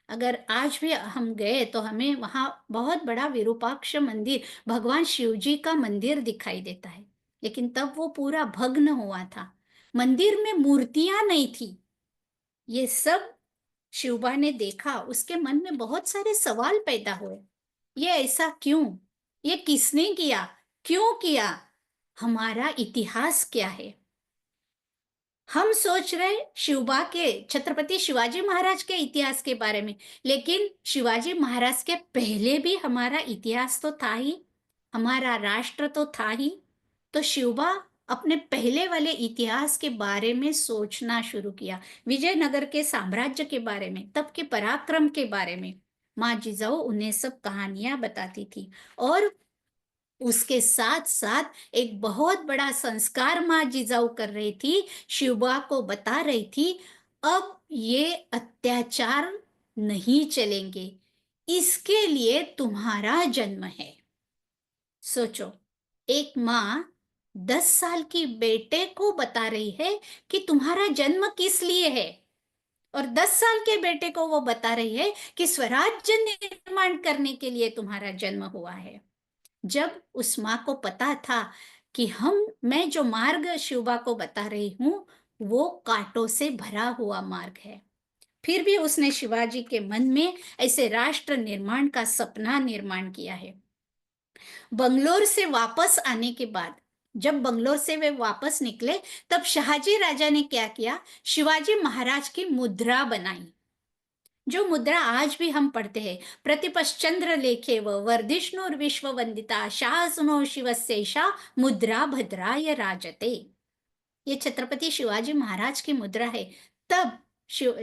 अगर आज भी हम गए तो हमें वहां बहुत बड़ा विरूपाक्ष मंदिर, भगवान शिव जी का मंदिर दिखाई देता है, लेकिन तब वो पूरा भग्न हुआ था। मंदिर में मूर्तियां नहीं थी। ये सब शिवबा ने देखा, उसके मन में बहुत सारे सवाल पैदा हुए। ये ऐसा क्यों, ये किसने किया, क्यों किया, हमारा इतिहास क्या है। हम सोच रहे शिवबा के, छत्रपति शिवाजी महाराज के इतिहास के बारे में, लेकिन शिवाजी महाराज के पहले भी हमारा इतिहास तो था ही, हमारा राष्ट्र तो था ही। तो शिवबा अपने पहले वाले इतिहास के बारे में सोचना शुरू किया, विजयनगर के साम्राज्य के बारे में, तब के पराक्रम के बारे में। माँ जिजाऊ उन्हें सब कहानियां बताती थी और उसके साथ साथ एक बहुत बड़ा संस्कार माँ जिजाऊ कर रही थी, शिवबा को बता रही थी, अब ये अत्याचार नहीं चलेंगे, इसके लिए तुम्हारा जन्म है। सोचो, एक माँ 10 साल की बेटे को बता रही है कि तुम्हारा जन्म किस लिए है, और 10 साल के बेटे को वो बता रही है कि स्वराज्य निर्माण करने के लिए तुम्हारा जन्म हुआ है। जब उस माँ को पता था कि मैं जो मार्ग शिवबा को बता रही हूँ वो कांटों से भरा हुआ मार्ग है, फिर भी उसने शिवाजी के मन में ऐसे राष्ट्र निर्माण का सपना निर्माण किया है। बंगलोर से वापस आने के बाद, जब बंगलोर से वे वापस निकले, तब शाहजी राजा ने क्या किया, शिवाजी महाराज की मुद्रा बनाई। जो मुद्रा आज भी हम पढ़ते हैं, प्रतिपश्चंद्र लेखे व वर्धिष्णुर विश्व वंदिता शासनो शिवस्यैषा मुद्रा भद्राय राजते। ये छत्रपति शिवाजी महाराज की मुद्रा है। तब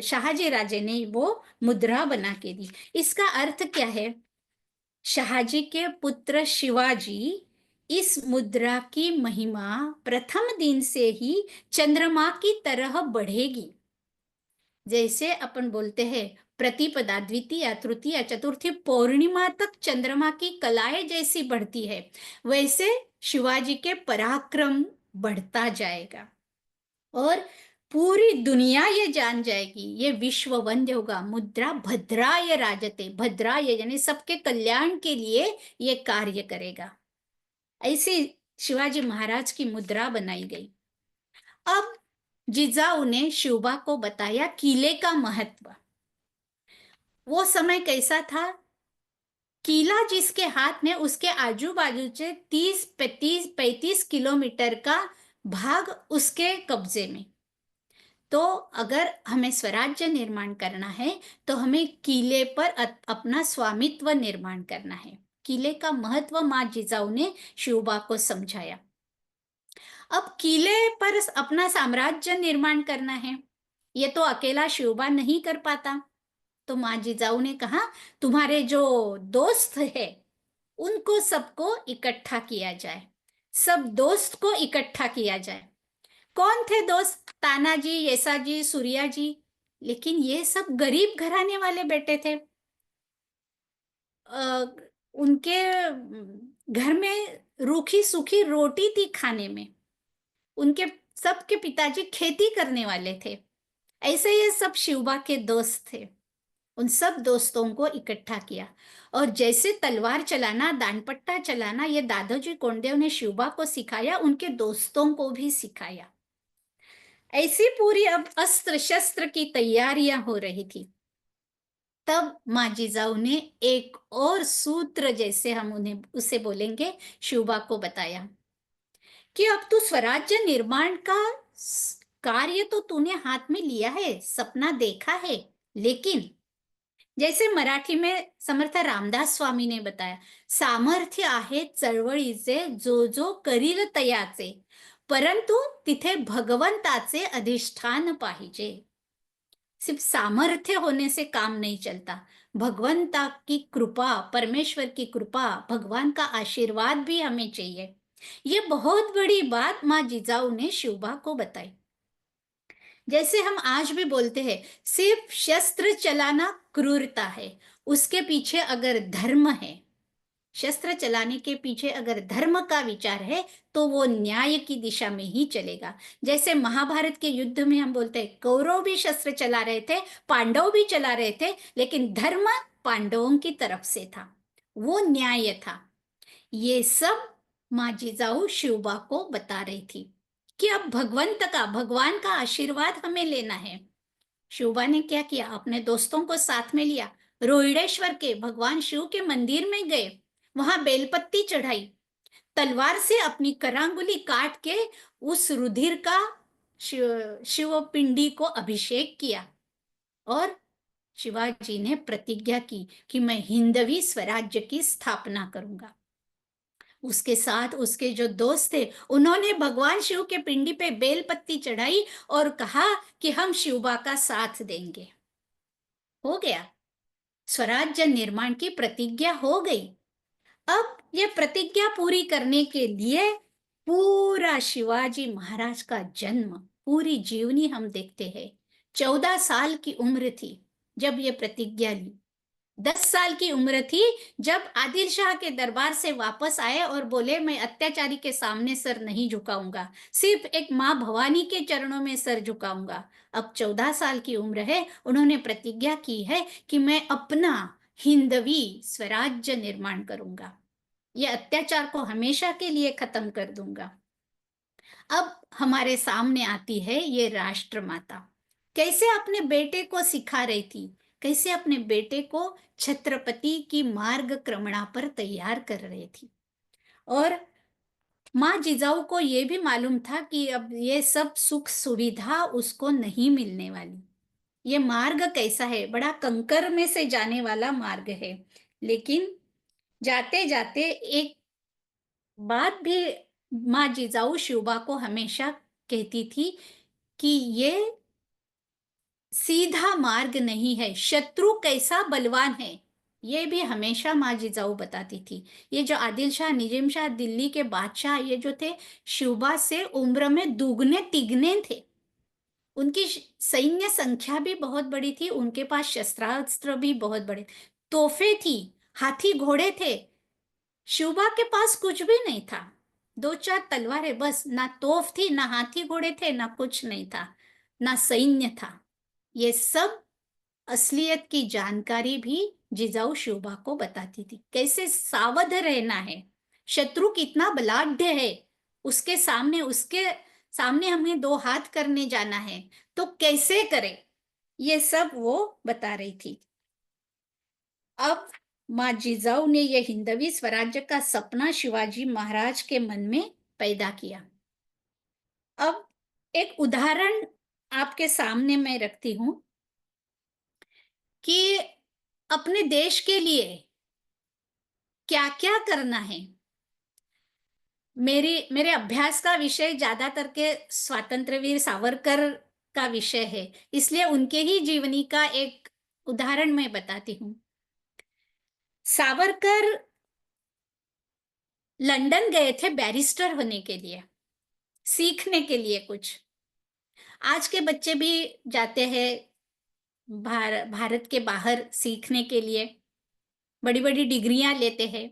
शाहजी राजे ने वो मुद्रा बना के दी। इसका अर्थ क्या है, शाहजी के पुत्र शिवाजी इस मुद्रा की महिमा प्रथम दिन से ही चंद्रमा की तरह बढ़ेगी। जैसे अपन बोलते हैं प्रतिपदा, द्वितीया, तृतीया, चतुर्थी, पौर्णिमा तक चंद्रमा की कलाएं जैसी बढ़ती है, वैसे शिवाजी के पराक्रम बढ़ता जाएगा और पूरी दुनिया ये जान जाएगी, ये विश्व वंद्य होगा। मुद्रा भद्राय राजते, भद्राय यानी सबके कल्याण के लिए ये कार्य करेगा। ऐसे शिवाजी महाराज की मुद्रा बनाई गई। अब जिजाऊ ने शिवबा को बताया किले का महत्व। वो समय कैसा था, किला जिसके हाथ में, उसके आजू बाजू से 30-35 किलोमीटर का भाग उसके कब्जे में। तो अगर हमें स्वराज्य निर्माण करना है तो हमें किले पर अपना स्वामित्व निर्माण करना है। किले का महत्व माँ जिजाऊ ने शिवबा को समझाया। अब किले पर अपना साम्राज्य निर्माण करना है, ये तो अकेला शिवबा नहीं कर पाता। तो माँ जिजाऊ ने कहा, तुम्हारे जो दोस्त है उनको सबको इकट्ठा किया जाए, सब दोस्त को इकट्ठा किया जाए। कौन थे दोस्त, तानाजी, येसाजी, सूर्या जी, लेकिन ये सब गरीब घराने वाले बेटे थे। उनके घर में रूखी सूखी रोटी थी खाने में। उनके सबके पिताजी खेती करने वाले थे। ऐसे ये सब शिवबा के दोस्त थे। उन सब दोस्तों को इकट्ठा किया और जैसे तलवार चलाना, दानपट्टा चलाना, ये दादोजी कोंडदेव ने शिवबा को सिखाया, उनके दोस्तों को भी सिखाया। ऐसी पूरी अब अस्त्र शस्त्र की तैयारियां हो रही थी। तब माँ जिजाऊ ने एक और सूत्र, जैसे हम उन्हें उसे बोलेंगे, शिवबा को बताया कि अब तू स्वराज्य निर्माण का कार्य तो तूने हाथ में लिया है, सपना देखा है, लेकिन जैसे मराठी में समर्थ रामदास स्वामी ने बताया, सामर्थ्य आहे चळवळीचे जो जो करील तयाचे, परंतु तिथे भगवंताचे अधिष्ठान पाहिजे। सिर्फ सामर्थ्य होने से काम नहीं चलता, भगवंता की कृपा, परमेश्वर की कृपा, भगवान का आशीर्वाद भी हमें चाहिए। ये बहुत बड़ी बात माँ जिजाऊ ने शिवबा को बताई। जैसे हम आज भी बोलते हैं, सिर्फ शस्त्र चलाना क्रूरता है, उसके पीछे अगर धर्म है, शस्त्र चलाने के पीछे अगर धर्म का विचार है, तो वो न्याय की दिशा में ही चलेगा। जैसे महाभारत के युद्ध में हम बोलते हैं, कौरव भी शस्त्र चला रहे थे, पांडव भी चला रहे थे, लेकिन धर्म पांडवों की तरफ से था, वो न्याय था। ये सब माँ जिजाऊ शिवबा को बता रही थी कि अब भगवान का आशीर्वाद हमें लेना है। शिवबा ने क्या किया, अपने दोस्तों को साथ में लिया, रोहिडेश्वर के भगवान शिव के मंदिर में गए, वहां बेलपत्ती चढ़ाई, तलवार से अपनी करांगुली काट के उस रुधिर का शिव पिंडी को अभिषेक किया और शिवाजी ने प्रतिज्ञा की कि मैं हिंदवी स्वराज्य की स्थापना करूंगा। उसके साथ उसके जो दोस्त थे, उन्होंने भगवान शिव के पिंडी पे बेलपत्ती चढ़ाई और कहा कि हम शिवबा का साथ देंगे। हो गया, स्वराज्य निर्माण की प्रतिज्ञा हो गई। अब ये प्रतिज्ञा पूरी करने के लिए पूरा शिवाजी महाराज का जन्म, पूरी जीवनी हम देखते हैं। 14 साल की उम्र थी जब ये प्रतिज्ञा ली। 10 साल की उम्र थी जब आदिल शाह के दरबार से वापस आए और बोले, मैं अत्याचारी के सामने सर नहीं झुकाऊंगा, सिर्फ एक माँ भवानी के चरणों में सर झुकाऊंगा। अब 14 साल की उम्र है, उन्होंने प्रतिज्ञा की है कि मैं अपना हिंदवी स्वराज्य निर्माण करूंगा, ये अत्याचार को हमेशा के लिए खत्म कर दूंगा। अब हमारे सामने आती है ये राष्ट्रमाता, कैसे अपने बेटे को सिखा रही थी, कैसे अपने बेटे को छत्रपति की मार्ग क्रमणा पर तैयार कर रही थी। और माँ जिजाऊ को ये भी मालूम था कि अब ये सब सुख सुविधा उसको नहीं मिलने वाली। ये मार्ग कैसा है, बड़ा कंकर में से जाने वाला मार्ग है। लेकिन जाते जाते एक बात भी माँ जिजाऊ शिवबा को हमेशा कहती थी कि ये सीधा मार्ग नहीं है, शत्रु कैसा बलवान है, ये भी हमेशा माँ जिजाऊ बताती थी। ये जो आदिल शाह, निजाम शाह, दिल्ली के बादशाह, ये जो थे, शिवबा से उम्र में दुगने तिगने थे। उनकी सैन्य संख्या भी बहुत बड़ी थी, उनके पास शस्त्रास्त्र भी बहुत बड़े, तोहफे थी, हाथी घोड़े थे। शिवबा के पास कुछ भी नहीं था, 2-4 तलवारें बस, ना तोफ थी, ना हाथी घोड़े थे, ना कुछ नहीं था, ना सैन्य था। ये सब असलियत की जानकारी भी जिजाऊ शिवबा को बताती थी, कैसे सावध रहना है, शत्रु कितना बलाढ्य है, उसके सामने हमें 2 हाथ करने जाना है तो कैसे करें, ये सब वो बता रही थी। अब माँ जिजाऊ ने यह हिंदवी स्वराज्य का सपना शिवाजी महाराज के मन में पैदा किया। अब एक उदाहरण आपके सामने मैं रखती हूं कि अपने देश के लिए क्या क्या करना है। मेरे अभ्यास का विषय ज्यादातर के स्वातंत्र्यवीर सावरकर का विषय है, इसलिए उनके ही जीवनी का एक उदाहरण मैं बताती हूँ। सावरकर लंदन गए थे बैरिस्टर होने के लिए, सीखने के लिए कुछ। आज के बच्चे भी जाते हैं भारत के बाहर सीखने के लिए, बड़ी बड़ी डिग्रियां लेते हैं।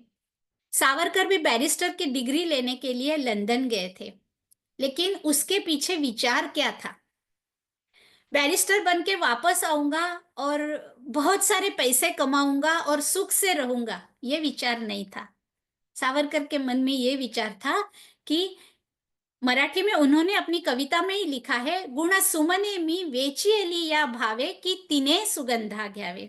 सावरकर भी बैरिस्टर की डिग्री लेने के लिए लंदन गए थे, लेकिन उसके पीछे विचार क्या था? बैरिस्टर बन के वापस आऊंगा और बहुत सारे पैसे कमाऊंगा और सुख से रहूंगा, ये विचार नहीं था। सावरकर के मन में ये विचार था कि मराठी में उन्होंने अपनी कविता में ही लिखा है, गुण सुमने मी वेचिएली या भावे की तिने सुगंधा घ्यावे।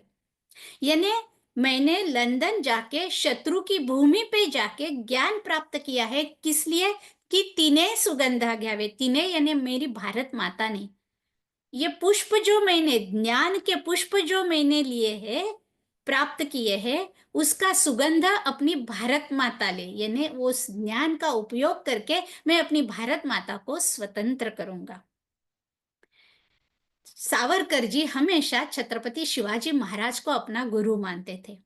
यानी मैंने लंदन जाके शत्रु की भूमि पे जाके ज्ञान प्राप्त किया है, किस लिए? कि तिने सुगंधा घ्यावे। तिने यानी मेरी भारत माता ने, ये पुष्प जो मैंने, ज्ञान के पुष्प जो मैंने लिए हैं, प्राप्त किए हैं, उसका सुगंध अपनी भारत माता ले, यानी उस ज्ञान का उपयोग करके मैं अपनी भारत माता को स्वतंत्र करूंगा। सावरकर जी हमेशा छत्रपति शिवाजी महाराज को अपना गुरु मानते थे।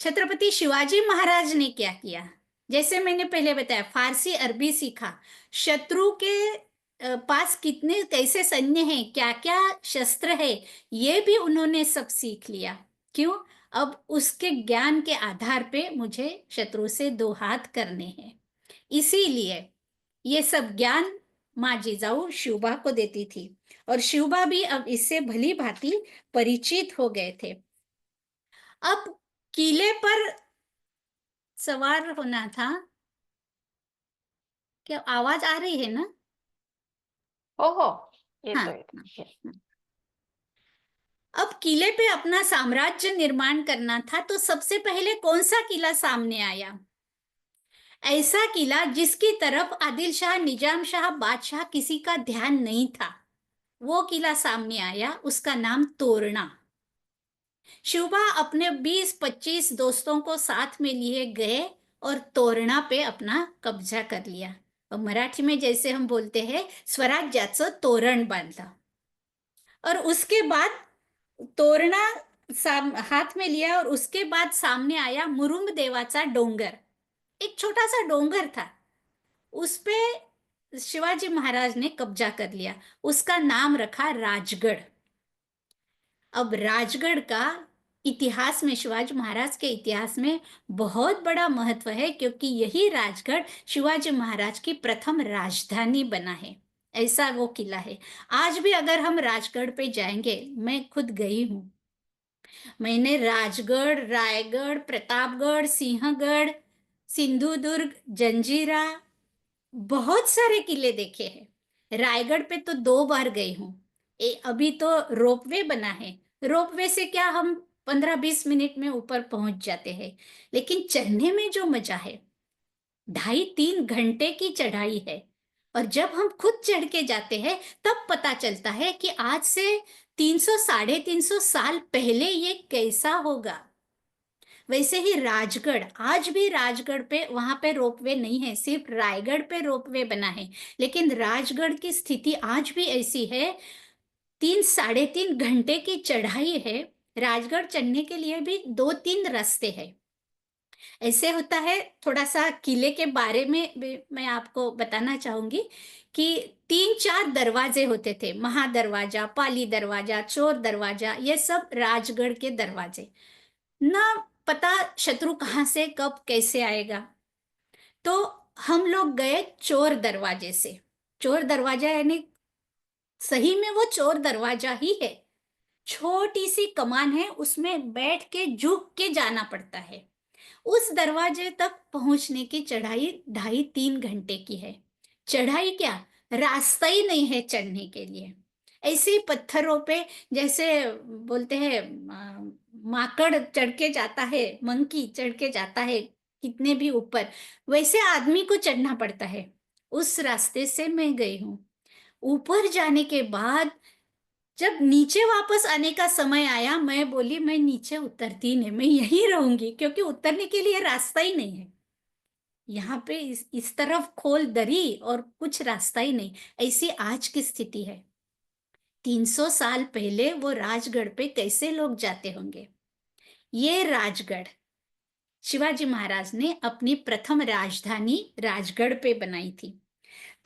छत्रपति शिवाजी महाराज ने क्या किया? जैसे मैंने पहले बताया, फारसी अरबी सीखा, शत्रु के पास कितने कैसे सैन्य हैं, क्या क्या शस्त्र है, ये भी उन्होंने सब सीख लिया। क्यों? अब उसके ज्ञान के आधार पे मुझे शत्रु से दो हाथ करने हैं। इसीलिए ये सब ज्ञान माँ जिजाऊ शिवबा को देती थी, और शिवबा भी अब इससे भली भांति परिचित हो गए थे। अब किले पर सवार होना था। क्या आवाज आ रही है ना? हो ये हाँ, तो हाँ, है। हाँ। अब किले पे अपना साम्राज्य निर्माण करना था, तो सबसे पहले कौन सा किला सामने आया? ऐसा किला जिसकी तरफ आदिल शाह, निजाम शाह, बादशाह किसी का ध्यान नहीं था, वो किला सामने आया, उसका नाम तोरणा। शिवबा अपने 20-25 दोस्तों को साथ में लिए गए और तोरणा पे अपना कब्जा कर लिया। और मराठी में जैसे हम बोलते हैं, स्वराज्याचं तोरण बांधलं। और उसके बाद तोरणा हाथ में लिया, और उसके बाद सामने आया मुरुंग देवाचा डोंगर। एक छोटा सा डोंगर था, उस पे शिवाजी महाराज ने कब्जा कर लिया, उसका नाम रखा राजगढ़। अब राजगढ़ का इतिहास में, शिवाजी महाराज के इतिहास में बहुत बड़ा महत्व है, क्योंकि यही राजगढ़ शिवाजी महाराज की प्रथम राजधानी बना है। ऐसा वो किला है। आज भी अगर हम राजगढ़ पे जाएंगे, मैं खुद गई हूँ, मैंने राजगढ़, रायगढ़, प्रतापगढ़, सिंहगढ़, सिंधुदुर्ग, जंजीरा, बहुत सारे किले देखे हैं। रायगढ़ पे तो 2 बार गई हूँ। अभी तो रोपवे बना है, रोपवे से क्या हम 15-20 मिनट में ऊपर पहुंच जाते हैं, लेकिन चढ़ने में जो मजा है, 2.5-3 घंटे की चढ़ाई है। और जब हम खुद चढ़ के जाते हैं, तब पता चलता है कि आज से 300-350 साल पहले ये कैसा होगा। वैसे ही राजगढ़, आज भी राजगढ़ पे, वहां पे रोपवे नहीं है, सिर्फ रायगढ़ पे रोपवे बना है, लेकिन राजगढ़ की स्थिति आज भी ऐसी है। 3-3.5 घंटे की चढ़ाई है। राजगढ़ चढ़ने के लिए भी 2-3 रास्ते हैं। ऐसे होता है। थोड़ा सा किले के बारे में भी मैं आपको बताना चाहूंगी कि 3-4 दरवाजे होते थे, महादरवाजा, पाली दरवाजा, चोर दरवाजा, ये सब राजगढ़ के दरवाजे। ना पता शत्रु कहाँ से कब कैसे आएगा। तो हम लोग गए चोर दरवाजे से। चोर दरवाजा यानी सही में वो चोर दरवाजा ही है। छोटी सी कमान है, उसमें बैठ के झुक के जाना पड़ता है। उस दरवाजे तक पहुंचने की चढ़ाई 2.5-3 घंटे की है। चढ़ाई क्या, रास्ता ही नहीं है चढ़ने के लिए। ऐसे ही पत्थरों पे, जैसे बोलते हैं माकड़ चढ़ के जाता है, मंकी चढ़ के जाता है कितने भी ऊपर, वैसे आदमी को चढ़ना पड़ता है। उस रास्ते से मैं गई हूँ। ऊपर जाने के बाद जब नीचे वापस आने का समय आया, मैं बोली मैं नीचे उतरती नहीं, मैं यहीं रहूंगी, क्योंकि उतरने के लिए रास्ता ही नहीं है। यहाँ पे इस तरफ खोल दरी और कुछ रास्ता ही नहीं। ऐसी आज की स्थिति है। 300 साल पहले वो राजगढ़ पे कैसे लोग जाते होंगे। ये राजगढ़ शिवाजी महाराज ने अपनी प्रथम राजधानी राजगढ़ पे बनाई थी।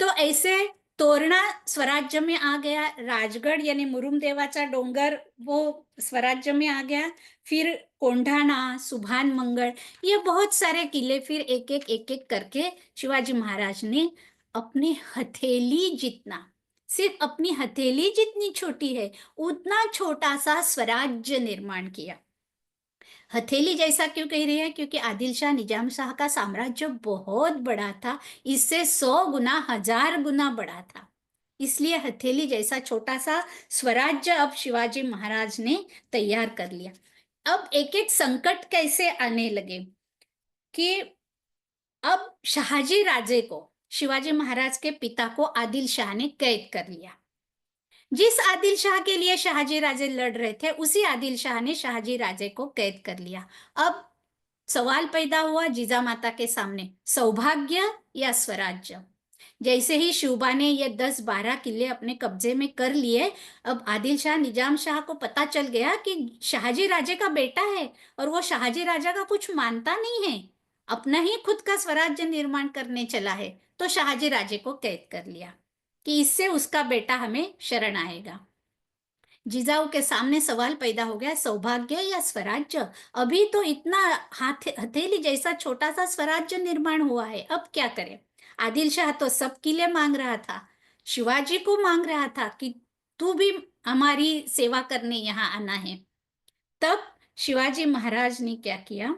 तो ऐसे तोरणा स्वराज्य में आ गया, राजगढ़ यानी मुरुमदेवाचा डोंगर वो स्वराज्य में आ गया, फिर कोंढाणा, सुभान मंगल, ये बहुत सारे किले फिर एक एक करके शिवाजी महाराज ने अपनी हथेली जितना, सिर्फ अपनी हथेली जितनी छोटी है उतना छोटा सा स्वराज्य निर्माण किया। हथेली जैसा क्यों कह रही है? क्योंकि आदिल शाह निजाम शाह का साम्राज्य बहुत बड़ा था, इससे 100 गुना 1000 गुना बड़ा था, इसलिए हथेली जैसा छोटा सा स्वराज्य अब शिवाजी महाराज ने तैयार कर लिया। अब एक एक संकट कैसे आने लगे कि अब शहाजी राजे को, शिवाजी महाराज के पिता को आदिल शाह ने कैद कर लिया। जिस आदिल शाह के लिए शहाजी राजे लड़ रहे थे उसी आदिल शाह ने शहाजी राजे को कैद कर लिया। अब सवाल पैदा हुआ जीजामाता के सामने, सौभाग्य या स्वराज्य। जैसे ही शिवबा ने ये 10-12 किले अपने कब्जे में कर लिए, अब आदिल शाह निजाम शाह को पता चल गया कि शहाजी राजे का बेटा है और वो शहाजी राजा का कुछ मानता नहीं है, अपना ही खुद का स्वराज्य निर्माण करने चला है, तो शहाजी राजे को कैद कर लिया कि इससे उसका बेटा हमें शरण आएगा। जिजाऊ के सामने सवाल पैदा हो गया, सौभाग्य या स्वराज्य। अभी तो इतना हथेली जैसा छोटा सा स्वराज्य निर्माण हुआ है, अब क्या करें? आदिल शाह तो सब किले मांग रहा था, शिवाजी को मांग रहा था कि तू भी हमारी सेवा करने यहाँ आना है। तब शिवाजी महाराज ने क्या किया?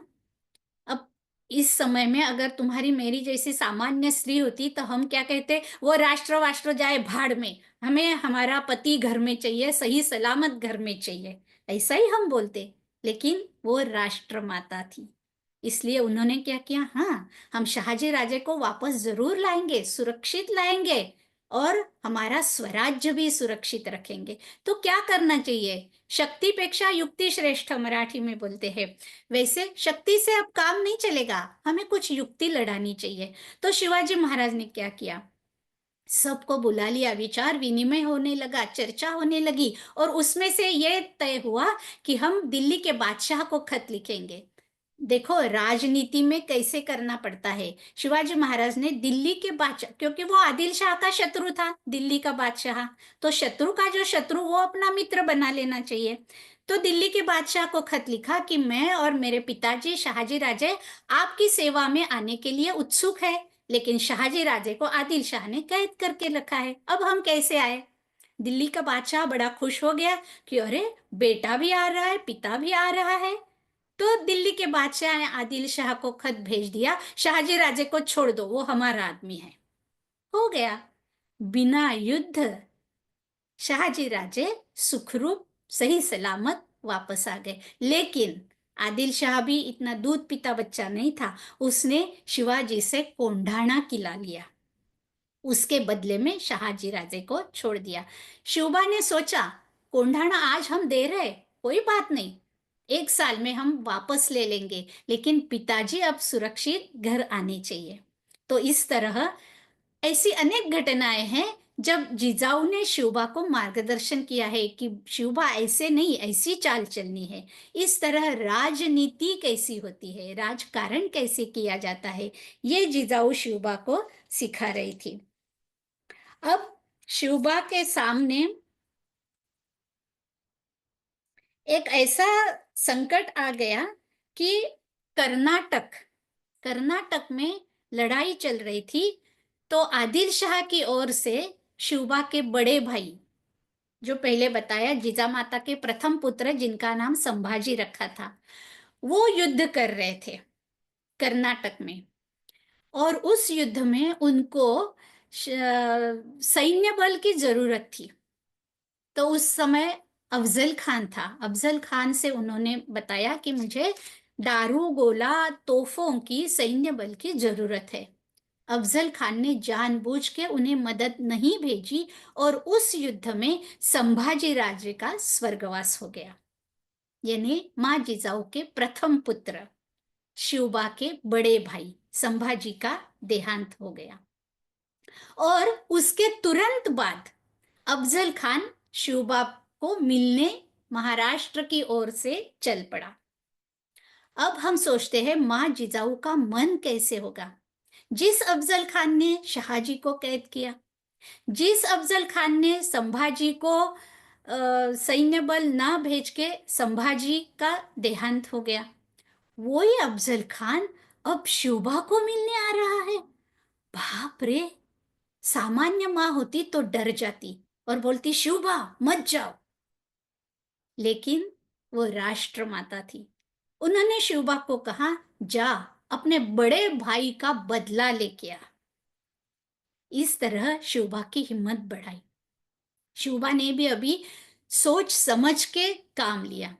अब इस समय में अगर तुम्हारी मेरी जैसी सामान्य स्त्री होती तो हम क्या कहते, वो राष्ट्र वाष्ट्र जाए भाड़ में, हमें हमारा पति घर में चाहिए, सही सलामत घर में चाहिए, ऐसा ही हम बोलते। लेकिन वो राष्ट्र माता थी, इसलिए उन्होंने क्या किया, हाँ हम शहाजी राजे को वापस जरूर लाएंगे, सुरक्षित लाएंगे और हमारा स्वराज्य भी सुरक्षित रखेंगे। तो क्या करना चाहिए? शक्ति पेक्षा युक्ति श्रेष्ठ मराठी में बोलते हैं। वैसे शक्ति से अब काम नहीं चलेगा, हमें कुछ युक्ति लड़ानी चाहिए। तो शिवाजी महाराज ने क्या किया, सबको बुला लिया, विचार विनिमय होने लगा, चर्चा होने लगी और उसमें से ये तय हुआ कि हम दिल्ली के बादशाह को खत लिखेंगे। देखो राजनीति में कैसे करना पड़ता है। शिवाजी महाराज ने दिल्ली के बादशाह, क्योंकि वो आदिल शाह का शत्रु था दिल्ली का बादशाह, तो शत्रु का जो शत्रु वो अपना मित्र बना लेना चाहिए। तो दिल्ली के बादशाह को खत लिखा कि मैं और मेरे पिताजी शहाजी राजे आपकी सेवा में आने के लिए उत्सुक है, लेकिन शहाजी राजे को आदिल शाह ने कैद करके रखा है, अब हम कैसे आए? दिल्ली का बादशाह बड़ा खुश हो गया कि अरे बेटा भी आ रहा है, पिता भी आ रहा है। तो दिल्ली के बादशाह ने आदिल शाह को खत भेज दिया, शहाजी राजे को छोड़ दो, वो हमारा आदमी है। हो गया, बिना युद्ध शहाजी राजे सुखरूप सही सलामत वापस आ गए। लेकिन आदिल शाह भी इतना दूध पीता बच्चा नहीं था, उसने शिवाजी से कोंढाणा किला लिया, उसके बदले में शहाजी राजे को छोड़ दिया। शिवबा ने सोचा कोंढाणा आज हम दे रहे, कोई बात नहीं, 1 साल में हम वापस ले लेंगे, लेकिन पिताजी अब सुरक्षित घर आने चाहिए। तो इस तरह ऐसी अनेक घटनाएं हैं जब जिजाऊ ने शिवबा को मार्गदर्शन किया है कि शिवबा ऐसे नहीं, ऐसी चाल चलनी है। इस तरह राजनीति कैसी होती है, राजकारण कैसे किया जाता है, ये जिजाऊ शिवबा को सिखा रही थी। अब शिवबा के सामने एक ऐसा संकट आ गया कि कर्नाटक कर्नाटक में लड़ाई चल रही थी। तो आदिल शाह की ओर से शिवबा के बड़े भाई, जो पहले बताया जिजामाता के प्रथम पुत्र जिनका नाम संभाजी रखा था, वो युद्ध कर रहे थे कर्नाटक में। और उस युद्ध में उनको सैन्य बल की जरूरत थी। तो उस समय अफजल खान था, अफजल खान से उन्होंने बताया कि मुझे दारू गोला तोपों की सैन्य बल की जरूरत है। अफजल खान ने जानबूझ के उन्हें मदद नहीं भेजी और उस युद्ध में संभाजी राजे का स्वर्गवास हो गया, यानी माँ जिजाऊ के प्रथम पुत्र शिवबा के बड़े भाई संभाजी का देहांत हो गया। और उसके तुरंत बाद अफजल खान शिवबा को मिलने महाराष्ट्र की ओर से चल पड़ा। अब हम सोचते हैं माँ जिजाऊ का मन कैसे होगा। जिस अफजल खान ने शहाजी को कैद किया, जिस अफजल खान ने संभाजी को सैन्य बल ना भेज के संभाजी का देहांत हो गया, वही अफजल खान अब शोभा को मिलने आ रहा है। बाप रे! सामान्य माँ होती तो डर जाती और बोलती शोभा मत जाओ, लेकिन वो राष्ट्रमाता थी। उन्होंने शोभा को कहा, जा अपने बड़े भाई का बदला लेके आ। इस तरह शोभा की हिम्मत बढ़ाई। शोभा ने भी अभी सोच समझ के काम लिया।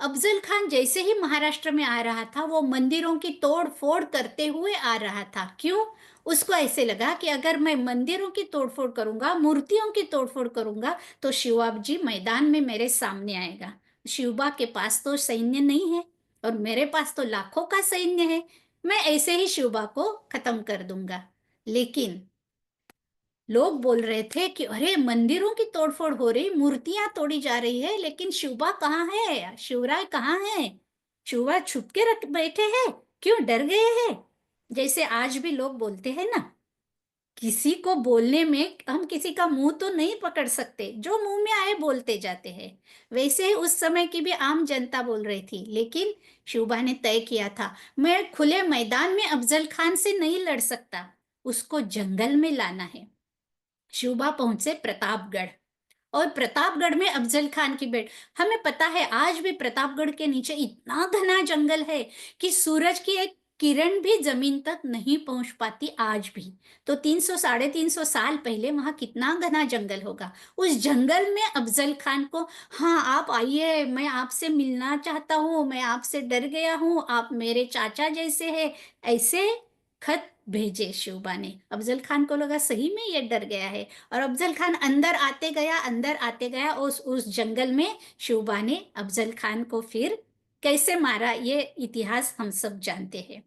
अफजल खान जैसे ही महाराष्ट्र में आ रहा था, वो मंदिरों की तोड़ फोड़ करते हुए आ रहा था। क्यों? उसको ऐसे लगा कि अगर मैं मंदिरों की तोड़फोड़ करूंगा, मूर्तियों की तोड़फोड़ करूंगा, तो शिवाजी मैदान में मेरे सामने आएगा। शिवबा के पास तो सैन्य नहीं है और मेरे पास तो लाखों का सैन्य है, मैं ऐसे ही शिवबा को खत्म कर दूंगा। लेकिन लोग बोल रहे थे कि अरे मंदिरों की तोड़फोड़ हो रही, मूर्तियां तोड़ी जा रही है, लेकिन शिवबा कहाँ है, शिवराय कहाँ है? शिवबा छुप के रख बैठे हैं, क्यों डर गए हैं? जैसे आज भी लोग बोलते हैं ना, किसी को बोलने में हम किसी का मुंह तो नहीं पकड़ सकते, जो मुंह में आए बोलते जाते हैं। वैसे ही उस समय की भी आम जनता बोल रही थी, लेकिन शिवबा ने तय किया था, मैं खुले मैदान में अफजल खान से नहीं लड़ सकता, उसको जंगल में लाना है। शिवबा पहुंचे प्रतापगढ़, और प्रतापगढ़ में अफजल खान की बेट। हमें पता है आज भी प्रतापगढ़ के नीचे इतना घना जंगल है कि सूरज की एक किरण भी जमीन तक नहीं पहुंच पाती आज भी। तो 300 350 साल पहले वहां कितना घना जंगल होगा। उस जंगल में अफजल खान को, हाँ आप आइए, मैं आपसे मिलना चाहता हूँ, मैं आपसे डर गया हूँ, आप मेरे चाचा जैसे हैं, ऐसे खत भेजे शिवबा ने। अफजल खान को लगा सही में ये डर गया है, और अफजल खान अंदर आते गया, अंदर आते गया। उस जंगल में शिवबा ने अफजल खान को फिर कैसे मारा, ये इतिहास हम सब जानते हैं।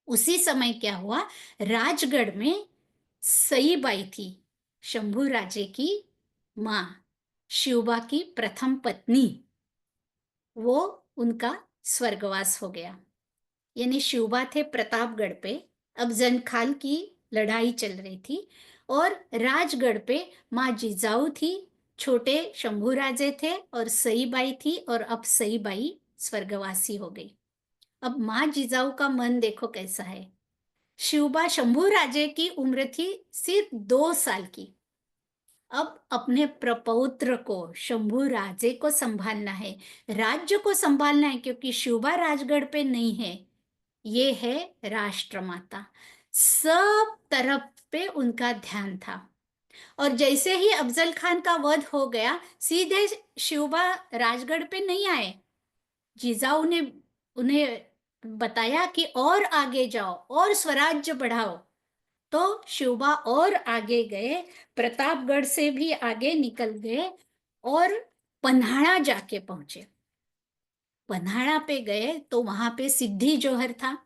उसी समय क्या हुआ, राजगढ़ में सईबाई थी, शंभू राजे की माँ, शिवबा की प्रथम पत्नी, वो उनका स्वर्गवास हो गया। यानी शिवबा थे प्रतापगढ़ पे, अफजल खान की लड़ाई चल रही थी, और राजगढ़ पे माँ जिजाऊ थी, छोटे शंभू राजे थे, और सईबाई थी, और अब सईबाई स्वर्गवासी हो गई। अब माँ जिजाऊ का मन देखो कैसा है। शिवबा, शंभू राजे की उम्र थी सिर्फ 2 साल की। अब अपने प्रपौत्र को, शंभू राजे को संभालना है, राज्य को संभालना है, क्योंकि शिवबा राजगढ़ पे नहीं है, ये है राष्ट्रमाता। सब तरफ पे उनका ध्यान था। और जैसे ही अफजल खान का वध हो गया, सीधे शिवबा राजगढ़ पे नहीं आए। जिजाऊ ने उन्हें बताया कि और आगे जाओ और स्वराज्य बढ़ाओ। तो शिवबा और आगे गए, प्रतापगढ़ से भी आगे निकल गए, और पन्हाड़ा जाके पहुंचे। पन्हाड़ा पे गए तो वहां पे सिद्धि जौहर था,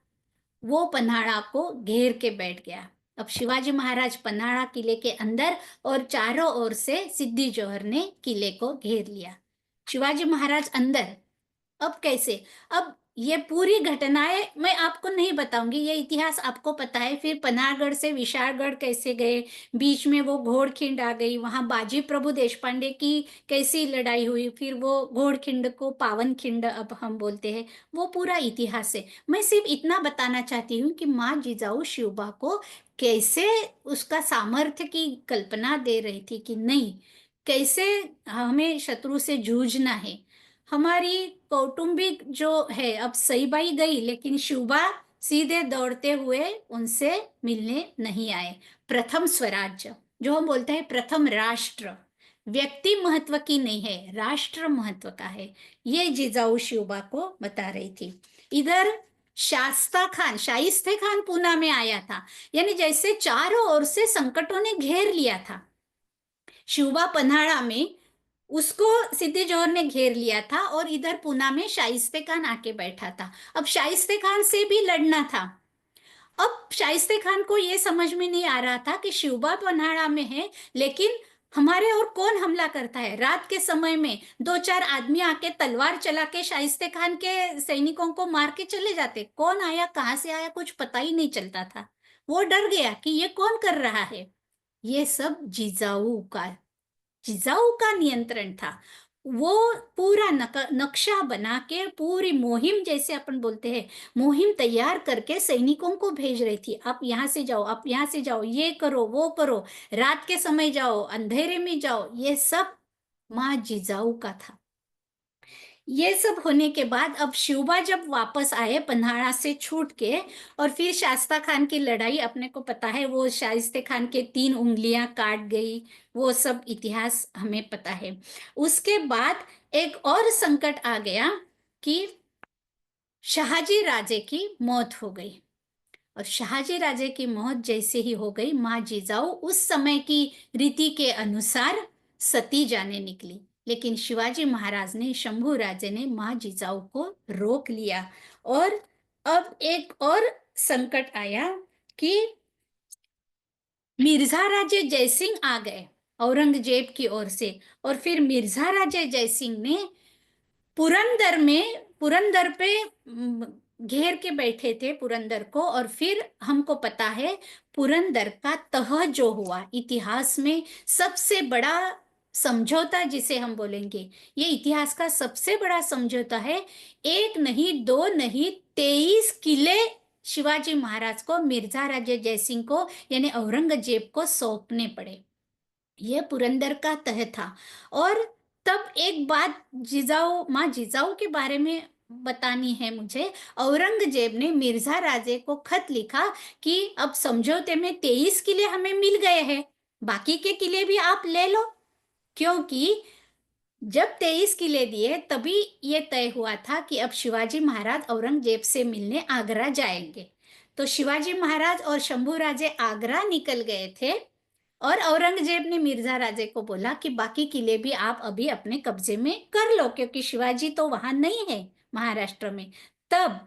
वो पन्हाड़ा को घेर के बैठ गया। अब शिवाजी महाराज पन्हाड़ा किले के अंदर, और चारों ओर से सिद्धि जौहर ने किले को घेर लिया। शिवाजी महाराज अंदर। अब कैसे? अब ये पूरी घटनाएं मैं आपको नहीं बताऊंगी, ये इतिहास आपको पता है। फिर पनाहगढ़ से विशालगढ़ कैसे गए, बीच में वो घोड़खिंड आ गई, वहां बाजी प्रभु देशपांडे की कैसी लड़ाई हुई, फिर वो घोड़खिंड को पावन खिंड अब हम बोलते हैं, वो पूरा इतिहास है। मैं सिर्फ इतना बताना चाहती हूँ कि माँ जिजाऊ शिवबा को कैसे उसका सामर्थ्य की कल्पना दे रही थी कि नहीं, कैसे हमें शत्रु से जूझना है। हमारी कौटुंबिक जो है, अब सईबाई गई, लेकिन शिवबा सीधे दौड़ते हुए उनसे मिलने नहीं आए। प्रथम स्वराज्य, जो हम बोलते हैं प्रथम राष्ट्र, व्यक्ति महत्व की नहीं है, राष्ट्र महत्व का है, ये जिजाऊ शिवबा को बता रही थी। इधर शाइस्ते खान पूना में आया था, यानी जैसे चारों ओर से संकटों ने घेर लिया था। शिवबा पन्हाड़ा में, उसको सिद्धि जौहर ने घेर लिया था, और इधर पूना में शाइस्ते खान आके बैठा था। अब शाइस्ते खान से भी लड़ना था। अब शाइस्ते खान को यह समझ में नहीं आ रहा था कि शिवबा पन्हाड़ा में है, लेकिन हमारे और कौन हमला करता है। रात के समय में 2-4 आदमी आके तलवार चला के शाइस्ते खान के सैनिकों को मार के चले जाते, कौन आया कहाँ से आया कुछ पता ही नहीं चलता था। वो डर गया कि ये कौन कर रहा है। ये सब जिजाऊ का नियंत्रण था। वो पूरा नक्शा बना के पूरी मुहिम, जैसे अपन बोलते हैं, मुहिम तैयार करके सैनिकों को भेज रही थी। आप यहाँ से जाओ, आप यहाँ से जाओ, ये करो, वो करो, रात के समय जाओ, अंधेरे में जाओ, ये सब माँ जिजाऊ का था। ये सब होने के बाद अब शिवबा जब वापस आए पन्हाड़ा से छूट के, और फिर शास्ता खान की लड़ाई, अपने को पता है, वो शाइस्ते खान के 3 उंगलियां काट गई, वो सब इतिहास हमें पता है। उसके बाद एक और संकट आ गया कि शाहजी राजे की मौत हो गई। और शाहजी राजे की मौत जैसे ही हो गई, माँ जिजाऊ उस समय की रीति के अनुसार सती जाने निकली। लेकिन शिवाजी महाराज ने, शंभू राजे ने माँ जिजाऊ को रोक लिया। और अब एक और संकट आया कि मिर्जा राजे जयसिंह आ गए औरंगजेब की ओर से। और फिर मिर्जा राजे जयसिंह ने पुरंदर पे घेर के बैठे थे पुरंदर को। और फिर हमको पता है पुरंदर का तह जो हुआ, इतिहास में सबसे बड़ा समझौता जिसे हम बोलेंगे, ये इतिहास का सबसे बड़ा समझौता है। 1 नहीं, 2 नहीं, 23 किले शिवाजी महाराज को, मिर्जा राजे जयसिंह को, यानी औरंगजेब को सौंपने पड़े। यह पुरंदर का तह था। और तब एक बात माँ जिजाऊ के बारे में बतानी है मुझे। औरंगजेब ने मिर्जा राजे को खत लिखा कि अब समझौते में 23 किले हमें मिल गए हैं, बाकी के किले भी आप ले लो। क्योंकि जब 23 किले दिए तभी ये तय हुआ था कि अब शिवाजी महाराज औरंगजेब से मिलने आगरा जाएंगे। तो शिवाजी महाराज और शंभू राजे आगरा निकल गए थे। और औरंगजेब ने मिर्जा राजे को बोला कि बाकी किले भी आप अभी अपने कब्जे में कर लो, क्योंकि शिवाजी तो वहां नहीं है महाराष्ट्र में। तब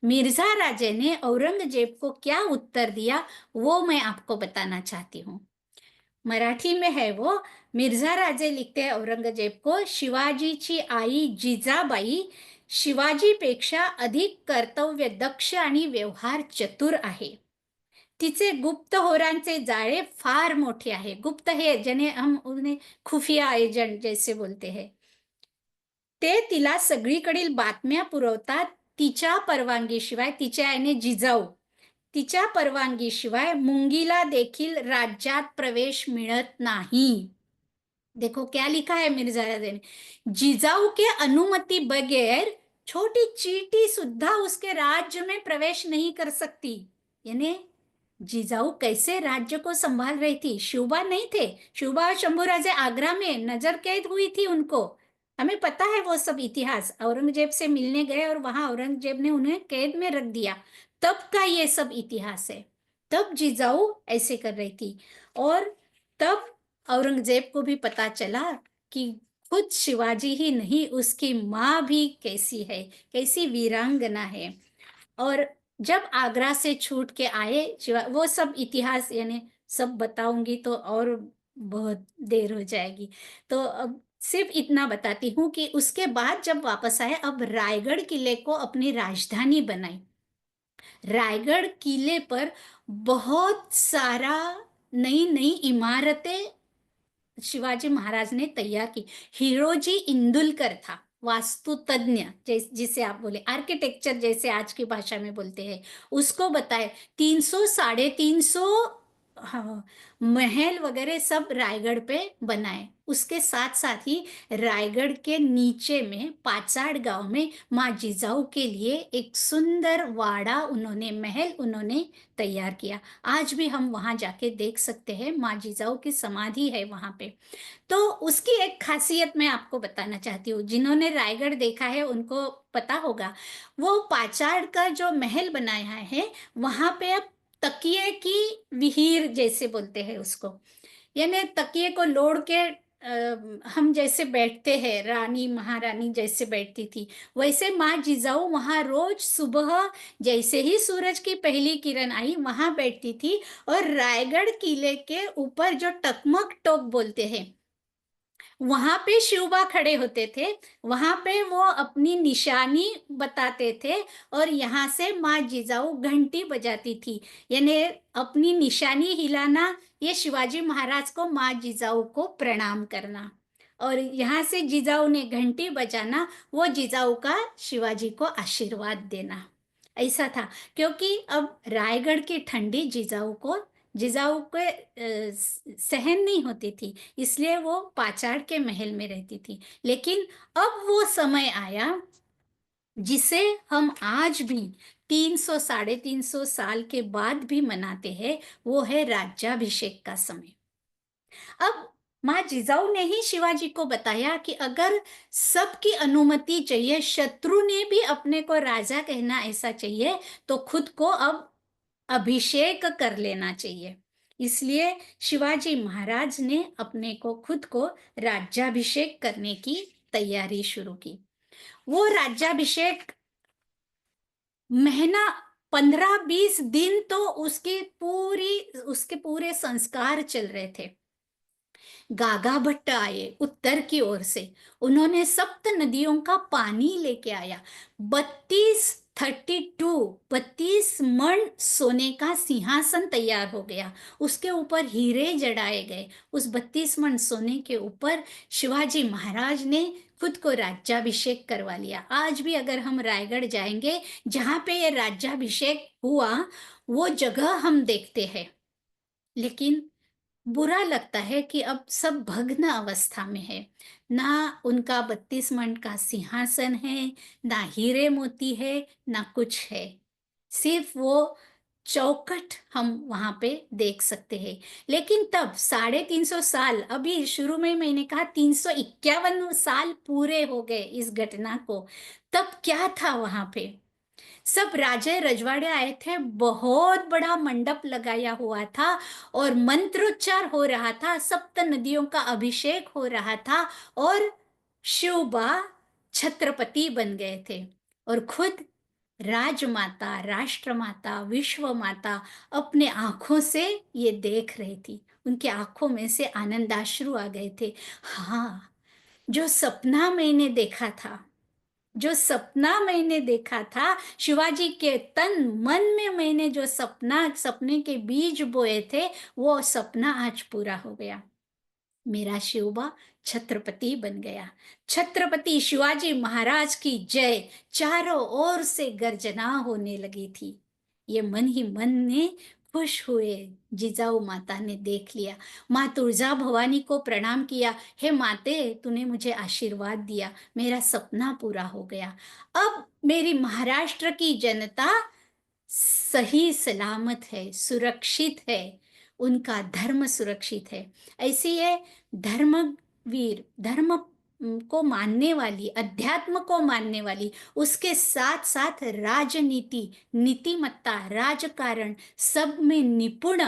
मिर्जा राजे ने औरंगजेब को क्या उत्तर दिया, वो मैं आपको बताना चाहती हूँ। मराठी में है वो। मिर्जा राजे लिखते हैं औरंगजेब को, शिवाजीची आई जिजाबाई शिवाजीपेक्षा अधिक कर्तव्य दक्ष आणि व्यवहार चतुर आहे। तिचे गुप्त होरांचे जाळे फार मोठे आहे। गुप्त हे ज्याने हम उन्हें खुफिया एजंट जैसे बोलते हैं, ते तिला सगळीकडील बातम्या पुरवतात। तिच्या परवानगीशिवाय, तिच्या याने जिजाऊ, तिच्या परवानगीशिवाय मुंगीला देखील राज्यात प्रवेश मिळत नाही। देखो क्या लिखा है मिर्जा राजे ने, जिजाऊ के अनुमति बगैर छोटी चींटी सुद्धा उसके राज्य में प्रवेश नहीं कर सकती। यानी जिजाऊ कैसे राज्य को संभाल रही थी। शिवबा नहीं थे, शिवबा और शंभू राजे आगरा में नजर कैद हुई थी उनको, हमें पता है वो सब इतिहास। औरंगजेब से मिलने गए और वहां औरंगजेब ने उन्हें कैद में रख दिया, तब का ये सब इतिहास है। तब जिजाऊ ऐसे कर रही थी। और तब औरंगजेब को भी पता चला कि खुद शिवाजी ही नहीं, उसकी माँ भी कैसी है, कैसी वीरांगना है। और जब आगरा से छूट के आए वो सब इतिहास यानी सब बताऊंगी तो और बहुत देर हो जाएगी। तो अब सिर्फ इतना बताती हूँ कि उसके बाद जब वापस आए, अब रायगढ़ किले को अपनी राजधानी बनाई। रायगढ़ किले पर बहुत सारा नई नई इमारतें शिवाजी महाराज ने तैयार की। हिरोजी इंदुलकर था वास्तु तज्ञ, जिसे आप बोले आर्किटेक्चर जैसे आज की भाषा में बोलते हैं, उसको बताए 300 350 महल वगैरह सब रायगढ़ पे बनाए। उसके साथ साथ ही रायगढ़ के नीचे में पाचाड़ गांव में माँ जिजाऊ के लिए एक सुंदर वाड़ा उन्होंने, महल उन्होंने तैयार किया। आज भी हम वहां जाके देख सकते हैं, माँ जिजाऊ की समाधि है वहां पे। तो उसकी एक खासियत मैं आपको बताना चाहती हूँ, जिन्होंने रायगढ़ देखा है उनको पता होगा। वो पाचाड़ का जो महल बनाया है, वहां पे अब तकिए की विहीर जैसे बोलते हैं उसको, यानी तकिए को लोड़ के हम जैसे बैठते हैं, रानी महारानी जैसे बैठती थी, वैसे माँ जिजाऊ वहां रोज सुबह जैसे ही सूरज की पहली किरण आई वहां बैठती थी। और रायगढ़ किले के ऊपर जो टकमक टोक बोलते हैं, वहां पे शिवबा खड़े होते थे, वहां पे वो अपनी निशानी बताते थे, और यहाँ से माँ जिजाऊ घंटी बजाती थी। यानी अपनी निशानी हिलाना, ये शिवाजी महाराज को, माँ जिजाऊ को प्रणाम करना, और यहाँ से जिजाऊ ने घंटी बजाना, वो जिजाऊ का शिवाजी को आशीर्वाद देना। ऐसा था, क्योंकि अब रायगढ़ की ठंडी जिजाऊ के सहन नहीं होती थी, इसलिए वो पाचाड़ के महल में रहती थी। लेकिन अब वो समय आया जिसे हम आज भी 300 350 साल के बाद भी मनाते हैं, वो है राज्याभिषेक का समय। अब माँ जिजाऊ ने ही शिवाजी को बताया कि अगर सबकी अनुमति चाहिए, शत्रु ने भी अपने को राजा कहना ऐसा चाहिए, तो खुद को अब अभिषेक कर लेना चाहिए। इसलिए शिवाजी महाराज ने अपने को खुद को राज्याभिषेक करने की तैयारी शुरू की। वो राज्याभिषेक महीना 15-20 दिन तो उसके पूरे संस्कार चल रहे थे। गागा भट्ट आए उत्तर की ओर से, उन्होंने सप्त नदियों का पानी लेके आया। 32 मण सोने का सिंहासन तैयार हो गया, उसके ऊपर हीरे जड़ाए गए। उस 32 मण सोने के ऊपर शिवाजी महाराज ने खुद को राज्याभिषेक करवा लिया। आज भी अगर हम रायगढ़ जाएंगे, जहां पे ये राज्याभिषेक हुआ, वो जगह हम देखते हैं। लेकिन बुरा लगता है कि अब सब भग्न अवस्था में है। ना उनका 32 मण का सिंहासन है, ना हीरे मोती है, ना कुछ है। सिर्फ वो चौखट हम वहां पे देख सकते हैं। लेकिन तब 350 साल, अभी शुरू में मैंने कहा 351 साल पूरे हो गए इस घटना को। तब क्या था वहां पे? सब राजे रजवाड़े आए थे, बहुत बड़ा मंडप लगाया हुआ था, और मंत्रोच्चार हो रहा था, सप्त नदियों का अभिषेक हो रहा था, और शिवबा छत्रपति बन गए थे। और खुद राजमाता, राष्ट्रमाता, विश्व माता अपने आंखों से ये देख रही थी। उनके आंखों में से आनंदाश्रु आ गए थे। हाँ, जो सपना मैंने देखा था, शिवाजी के तन मन में मैंने जो सपने के बीज बोए थे, वो सपना आज पूरा हो गया। मेरा शिवबा छत्रपति बन गया। छत्रपति शिवाजी महाराज की जय चारों ओर से गर्जना होने लगी थी। ये मन ही मन में खुश हुए जिजाऊ माता ने देख लिया। माँ तुळजा भवानी को प्रणाम किया, हे माते, तूने मुझे आशीर्वाद दिया, मेरा सपना पूरा हो गया। अब मेरी महाराष्ट्र की जनता सही सलामत है, सुरक्षित है, उनका धर्म सुरक्षित है। ऐसी है धर्मवीर, धर्म को मानने वाली, अध्यात्म को मानने वाली, उसके साथ साथ राजनीति, नीतिमत्ता, राजकारण सब में निपुण,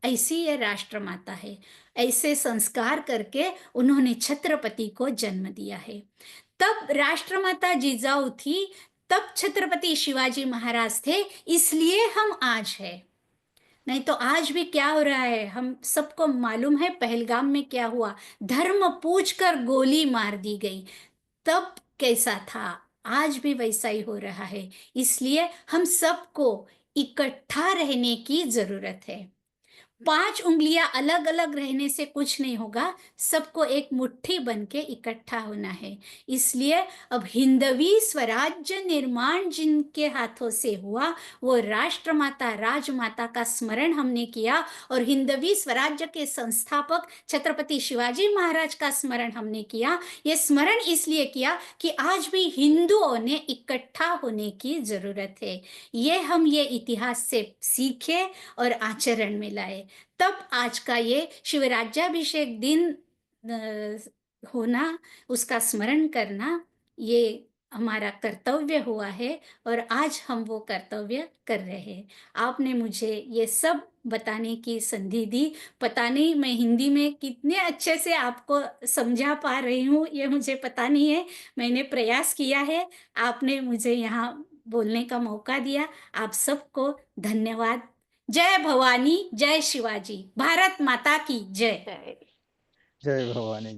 ऐसी ये राष्ट्रमाता है। ऐसे संस्कार करके उन्होंने छत्रपति को जन्म दिया है। तब राष्ट्रमाता जिजाऊ थी, तब छत्रपति शिवाजी महाराज थे, इसलिए हम आज है। नहीं तो आज भी क्या हो रहा है हम सबको मालूम है। पहलगाम में क्या हुआ, धर्म पूछकर गोली मार दी गई। तब कैसा था, आज भी वैसा ही हो रहा है। इसलिए हम सबको इकट्ठा रहने की जरूरत है। 5 उंगलियां अलग अलग रहने से कुछ नहीं होगा, सबको एक मुट्ठी बन के इकट्ठा होना है। इसलिए अब हिंदवी स्वराज्य निर्माण जिनके हाथों से हुआ, वो राष्ट्रमाता, राजमाता का स्मरण हमने किया, और हिंदवी स्वराज्य के संस्थापक छत्रपति शिवाजी महाराज का स्मरण हमने किया। ये स्मरण इसलिए किया कि आज भी हिंदुओं ने इकट्ठा होने की जरूरत है। ये इतिहास से सीखे और आचरण में लाए। तब आज का ये शिवराज्याभिषेक दिन होना, उसका स्मरण करना, ये हमारा कर्तव्य हुआ है, और आज हम वो कर्तव्य कर रहे हैं। आपने मुझे ये सब बताने की संधि दी। पता नहीं मैं हिंदी में कितने अच्छे से आपको समझा पा रही हूँ, ये मुझे पता नहीं है। मैंने प्रयास किया है, आपने मुझे यहाँ बोलने का मौका दिया। आप सबको धन्यवाद। जय भवानी, जय शिवाजी, भारत माता की जय। जय जय भवानी।